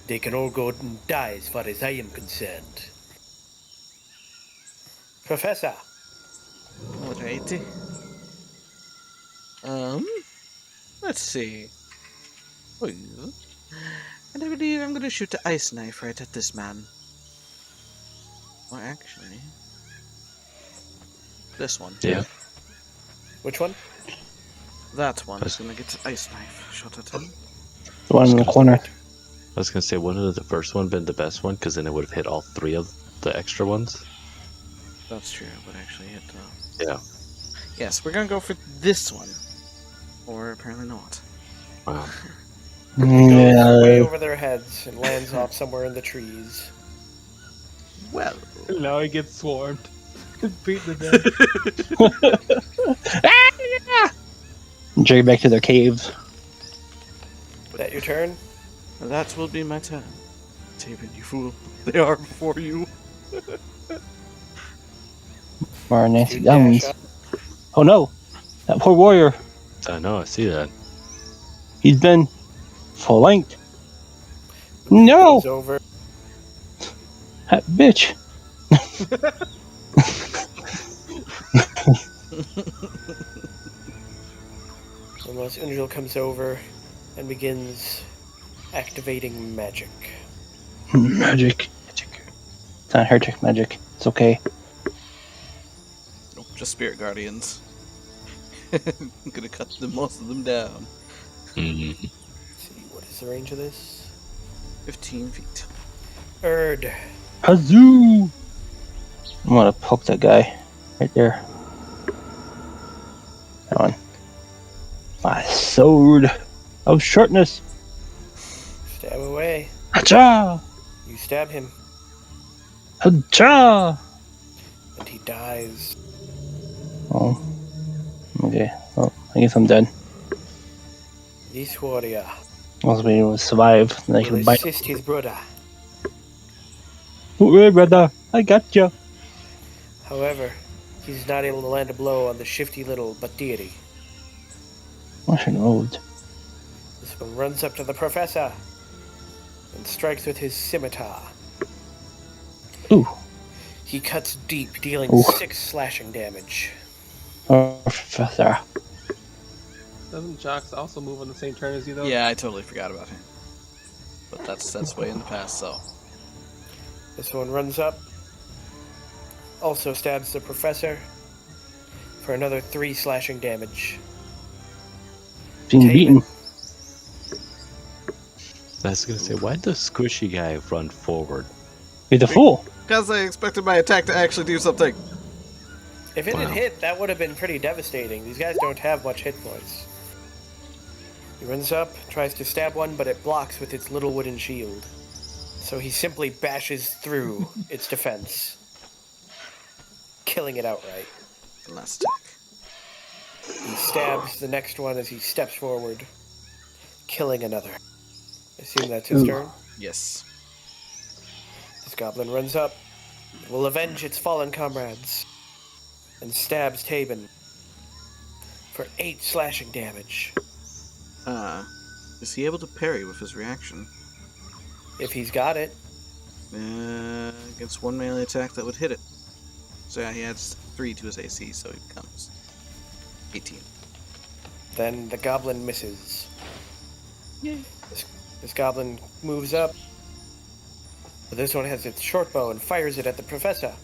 They can all go and die as far as I am concerned. Professor, Alrighty. Let's see. Oh, and I believe I'm gonna shoot the ice knife right at this man. Or actually, this one. Yeah. which one? That one is gonna get the ice knife shot at him. The one in the corner. I was gonna say, wouldn't the first one been the best one? Because then it would have hit all 3 of the extra ones. That's true, but actually hit. Yeah. Yes, we're gonna go for this one. Or apparently not. Wow. Goes way Yeah. over their heads and lands off somewhere in the trees. Well, Now he gets swarmed. Beat to death. Drag back to their caves. Is that your turn? that will be my turn. Tabin, you fool. They are before you. More nasty You gums. dash up. Oh no! That poor warrior. I know, I see that. He's been flanked. No! Goes over. That bitch. Unless Ungel comes over and begins activating magic. Magic. It's not her trick magic. It's okay. Nope, just spirit guardians. I'm gonna cut most of them down. Mm-hmm. Let's see, what is the range of this? 15 feet. Erd. Hazoo! I'm gonna poke that guy. Right there. That one. My sword of shortness. Stab away. Hacha! You stab him, Hacha! and he dies. Oh. Okay. Well, I guess I'm dead. This warrior Once we will survive, then I will can bite. assist his brother. Hey, brother, I got you. However, he's not able to land a blow on the shifty little deity. I should have moved. This one runs up to the professor and strikes with his scimitar. Ooh. He cuts deep, dealing Ooh. 6 slashing damage. Oh, Professor. Doesn't Jox also move on the same turn as you, though? Yeah, I totally forgot about him. But that's way in the past, so. This one runs up, also stabs the professor for another 3 slashing damage. Being Taven. beaten. I was gonna say, why'd the squishy guy run forward? He's a fool. Because I expected my attack to actually do something. If it had Wow. hit, that would have been pretty devastating. These guys don't have much hit points. He runs up, tries to stab one, but it blocks with its little wooden shield. So he simply bashes through its defense, killing it outright. The last attack. He stabs the next one as he steps forward, killing another. I assume that's his Ooh. turn. Yes. This goblin runs up, will avenge its fallen comrades, and stabs Taben for 8 slashing damage. Is he able to parry with his reaction? If he's got it. Against one melee attack that would hit it. So yeah, he adds 3 to his AC, so he becomes 18. Then the goblin misses. Yay. This goblin moves up. But this one has its short bow and fires it at the professor.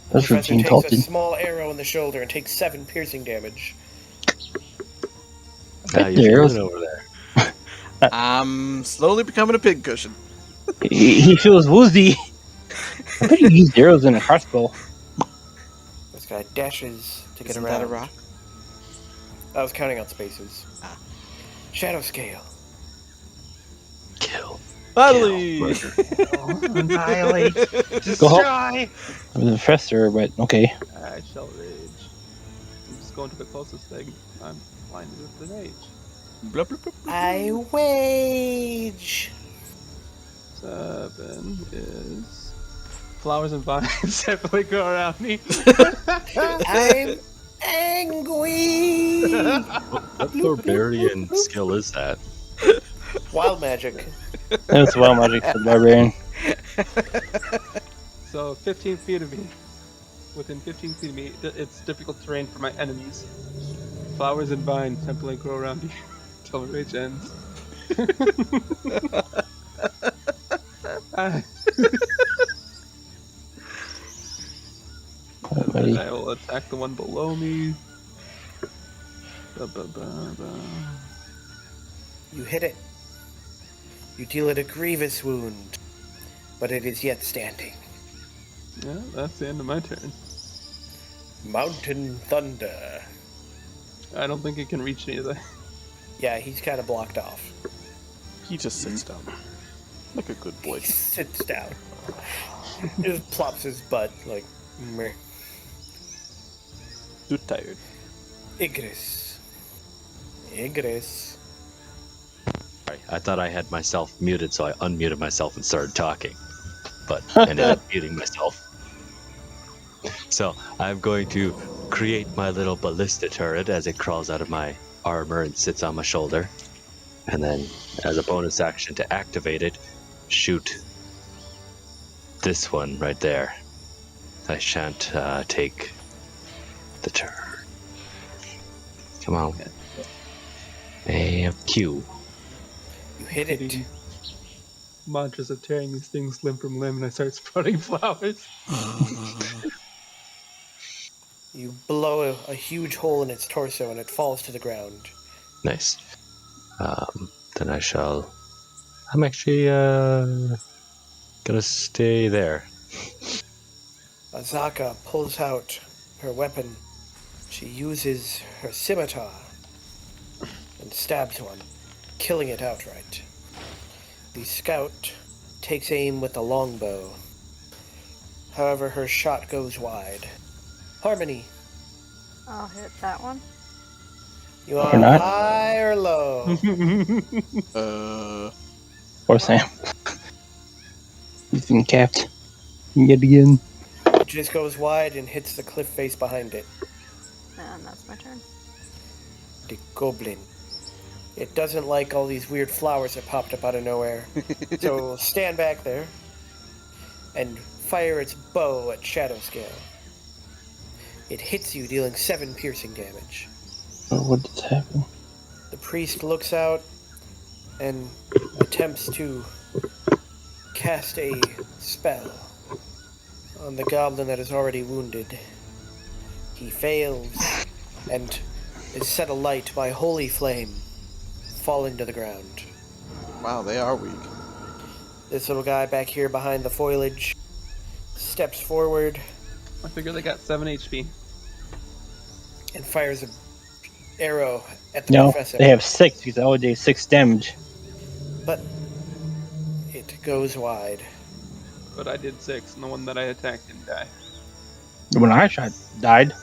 The That's professor routine takes a Tolkien. small arrow in the shoulder and takes 7 piercing damage. How you There's- feeling over there? I'm slowly becoming a pig cushion. He feels woozy. I bet he used arrows in a crossbow. This guy dashes to get Isn't around. that a rock? I was counting out spaces. Ah. Shadow scale. Kill. Finally! Annihilate! Go Destroy! I'm the professor, but okay. I shall rage. I'm just going to the closest thing. I'm blinded with the rage. Blah, blah, blah, blah. I wage. 7 is... Flowers and vines definitely grow around me. I'm angry. What barbarian skill is that? Wild magic. That's wild magic for the barbarian. So 15 feet of me. Within 15 feet of me, it's difficult terrain for my enemies. Flowers and vines temporarily grow around you until the rage ends. Buddy. I will attack the one below me. Ba-ba-ba-ba. You hit it. You deal it a grievous wound, but it is yet standing. Yeah, that's the end of my turn. Mountain Thunder. I don't think it can reach any of that. Yeah, he's kind of blocked off. He just sits down. Like a good boy. He sits down. Just plops his butt like, meh. Too tired. Igris. Igris. Sorry, I thought I had myself muted, so I unmuted myself and started talking. But I ended up muting myself. So I'm going to create my little ballista turret as it crawls out of my armor and sits on my shoulder. And then, as a bonus action to activate it, shoot this one right there. I shan't take the turn. Come on. Q. You hit it. Hitting mantras of tearing these things limb from limb, and I start sprouting flowers. You blow a huge hole in its torso and it falls to the ground. Nice. Then I shall. I'm actually gonna stay there. Azaka pulls out her weapon. She uses her scimitar and stabs one, killing it outright. The scout takes aim with the longbow. However, her shot goes wide. Harmony. I'll hit that one. You Or want not. high or low? Or Sam. He's been capped. Yet again. It just goes wide and hits the cliff face behind it. And that's my turn. The goblin. It doesn't like all these weird flowers that popped up out of nowhere. So it will stand back there and fire its bow at shadow scale. It hits you, dealing 7 piercing damage. Oh, what does happen? The priest looks out and attempts to cast a spell on the goblin that is already wounded. He fails and is set alight by holy flame, falling to the ground. Wow, they are weak. This little guy back here behind the foliage steps forward I figure they got 7 HP. and fires an arrow at the No, professor. they have 6 because I only did 6 damage. But it goes wide. But I did 6, and the one that I attacked didn't die. The one I shot died.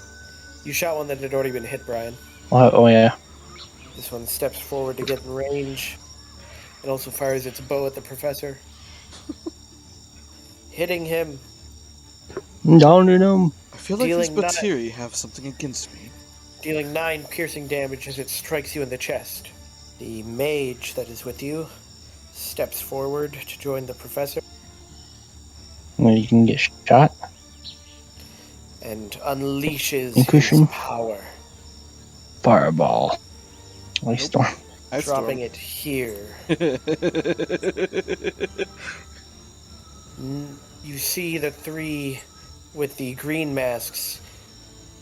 You shot one that had already been hit, Brian. Oh yeah. This one steps forward to get in range and also fires its bow at the professor. Hitting him, Down in them. I feel like these Dealing nine- Batiri have something against me. dealing 9 piercing damage as it strikes you in the chest. The mage that is with you steps forward to join the professor Well, you can get shot. and unleashes Concussion. his power, Fireball. Ice storm. Ice dropping storm. it here. You see the 3 with the green masks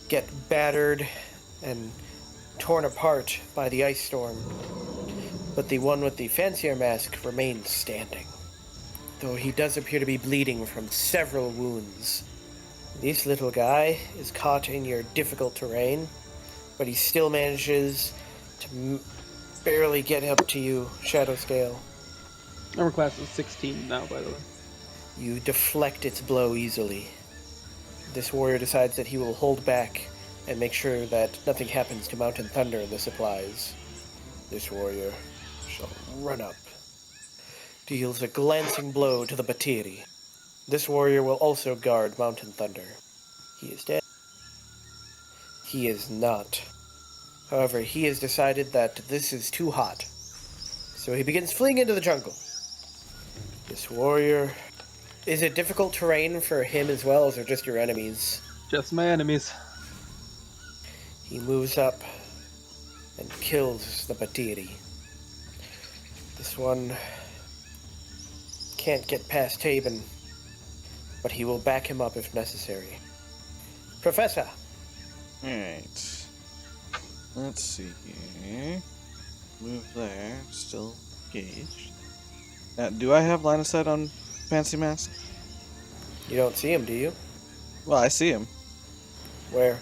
get battered and torn apart by the ice storm, but the one with the fancier mask remains standing, though he does appear to be bleeding from several wounds. This little guy is caught in your difficult terrain, but he still manages to barely get up to you, Shadow Scale. Armor class is 16 now, by the way. You deflect its blow easily. This warrior decides that he will hold back and make sure that nothing happens to Mountain Thunder and the supplies. This warrior shall run up. Deals a glancing blow to the Batiri. This warrior will also guard Mountain Thunder. He is dead. He is not. However, he has decided that this is too hot. So he begins fleeing into the jungle. This warrior... Is it difficult terrain for him as well, or is it just your enemies? Just my enemies. He moves up and kills the Batiri. This one can't get past Tabin, but he will back him up if necessary. Professor! Alright. Let's see here. Move there. Still engaged. Do I have line of sight on Fancy Mask? You don't see him, do you? Well, I see him. Where?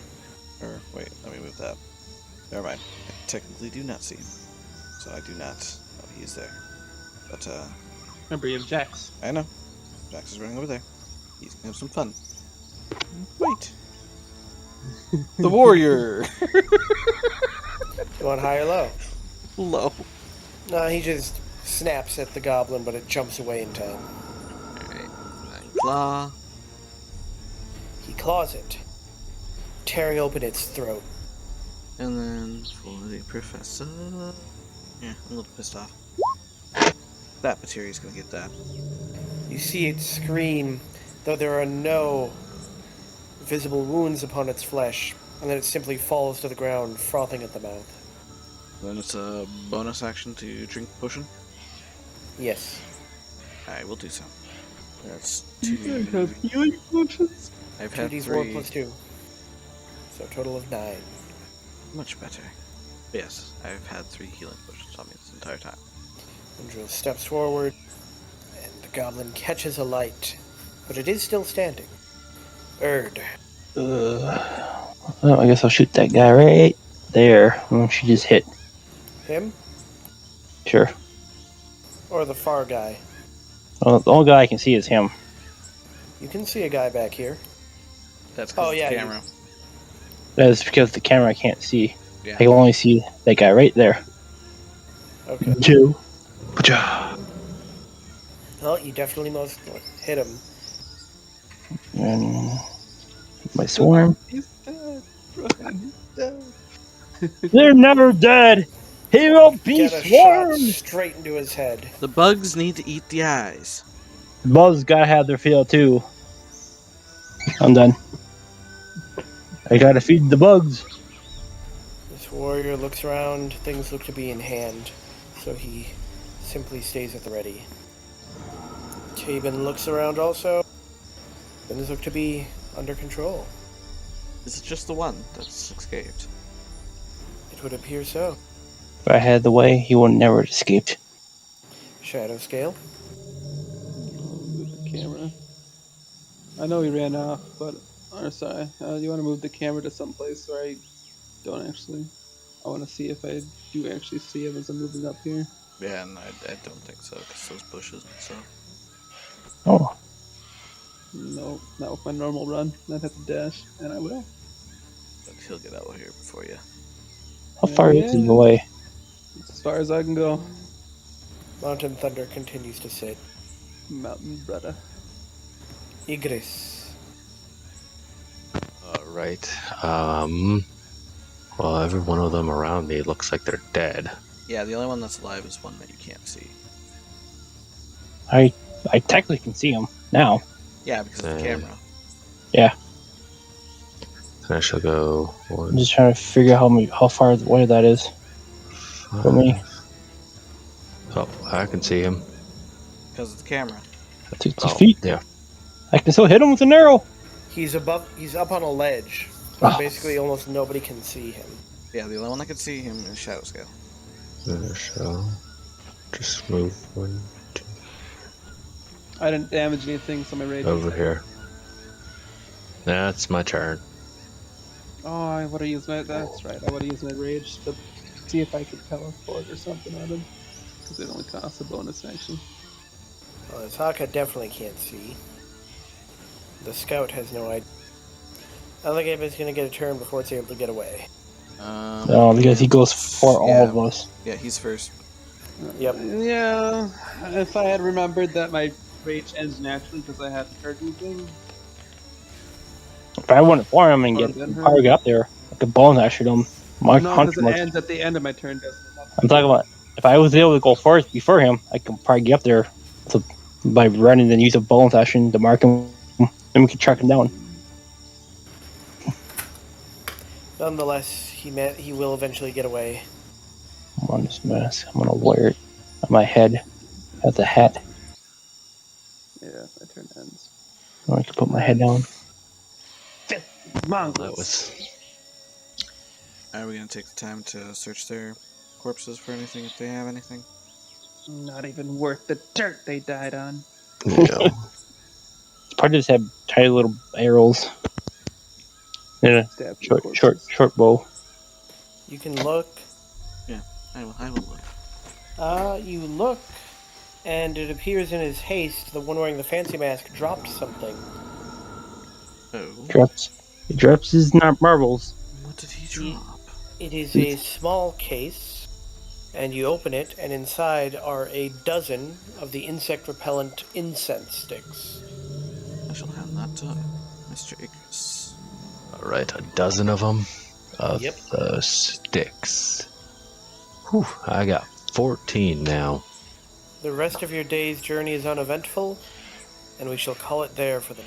Or, wait, let me move that. Never mind. I technically do not see him. So I do not know he's there. But, Remember, you have Jax. I know. Jax is running over there. He's gonna have some fun. Wait. The warrior! You want high or low? Low. No, he just snaps at the goblin, but it jumps away in time. Alright. Claw. He claws it, tearing open its throat. And then for the professor. Yeah, I'm a little pissed off. That material's gonna get that. You see it scream, though there are no visible wounds upon its flesh, and then it simply falls to the ground, frothing at the mouth. Then it's a bonus action to drink potion. Yes. I will do so. That's You 2. have healing potions? I've had 2d4 3. plus 2. So a total of 9. Much better. Yes, I've had 3 healing potions on me this entire time. Andrew steps forward, and the goblin catches a light, but it is still standing. Erd. Well, I guess I'll shoot that guy right there. She just hit. Him? Sure. Or the far guy? Well, the only guy I can see is him. You can see a guy back here. That's Oh, yeah, the camera. That is because the camera can't see. I can only see that guy right there. Okay. 2. Well, you definitely most hit him. And my swarm. He's dead. Brian, he's dead. They're never dead. He will be Get a shot swarmed. straight into his head. The bugs need to eat the eyes. Bugs gotta have their field too. I'm done. I gotta feed the bugs. This warrior looks around. Things look to be in hand, so he simply stays at the ready. Tabin looks around also. Things look to be under control. Is it just the one that's escaped? It would appear so. If I had the way, he would never have escaped. Shadow scale. Move the camera. I know he ran off, but sorry. You want to move the camera to some place where I don't actually. I want to see if I do actually see him as I'm moving up here. Yeah, and I don't think so, because those bushes and stuff. Oh, No, not with my normal run. I'd have to dash, and I will. But he'll get out of here before you. how far is he away? It's as far as I can go. Mountain Thunder continues to sit. Mountain brother. Igris. All right. Well, every one of them around me looks like they're dead. Yeah, the only one that's alive is one that you can't see. I technically can see him now. Yeah, because of the camera. Yeah, And I shall go I'm 1, just trying to figure out how far away that is for me. Oh, I can see him. Because of the camera. 60 feet. Yeah. I can still hit him with an arrow. He's up on a ledge. Oh. Basically, almost nobody can see him. Yeah, the only one that can see him is Shadow Scale. I shall just move 1, 2 I didn't damage anything, so my rage. over here. That's my turn. Oh, I would have used my. That's right. I would have used my rage to see if I could teleport or something on him, because it only costs a bonus action. Well, the Taka definitely can't see. The scout has no idea. I don't think anybody's going to get a turn before it's able to get away. No, because he goes for all of us. Yeah, he's first. Yep. Yeah, if I had remembered that my rage ends naturally because I hadn't heard anything. If I went for him and Or get then her. power up there, I could bone that shit him. My No, hunter because it must- ends at the end of my turn, doesn't it? I'm talking about if I was able to go first before him, I could probably get up there by running and use a bonus action to mark him, and we could track him down. Nonetheless, he will eventually get away. I'm on this mask. I'm gonna wear it on my head as a hat. Yeah, my turn ends. Or I can put my head down. Mongols. That was. Are we going to take the time to search their corpses for anything if they have anything? Not even worth the dirt they died on. Yeah. Probably just have tiny little arrows. Yeah, Stab through corpses. short bow. You can look. I will look. You look, and it appears in his haste, the one wearing the fancy mask dropped something. Oh. He drops his marbles. What did he drop? It is a small case, and you open it, and inside are a dozen of the insect repellent incense sticks. I shall hand that to Mr. Igris. All right, a dozen of them. Of Yep. the sticks. Whew, I got 14 now. The rest of your day's journey is uneventful, and we shall call it there for the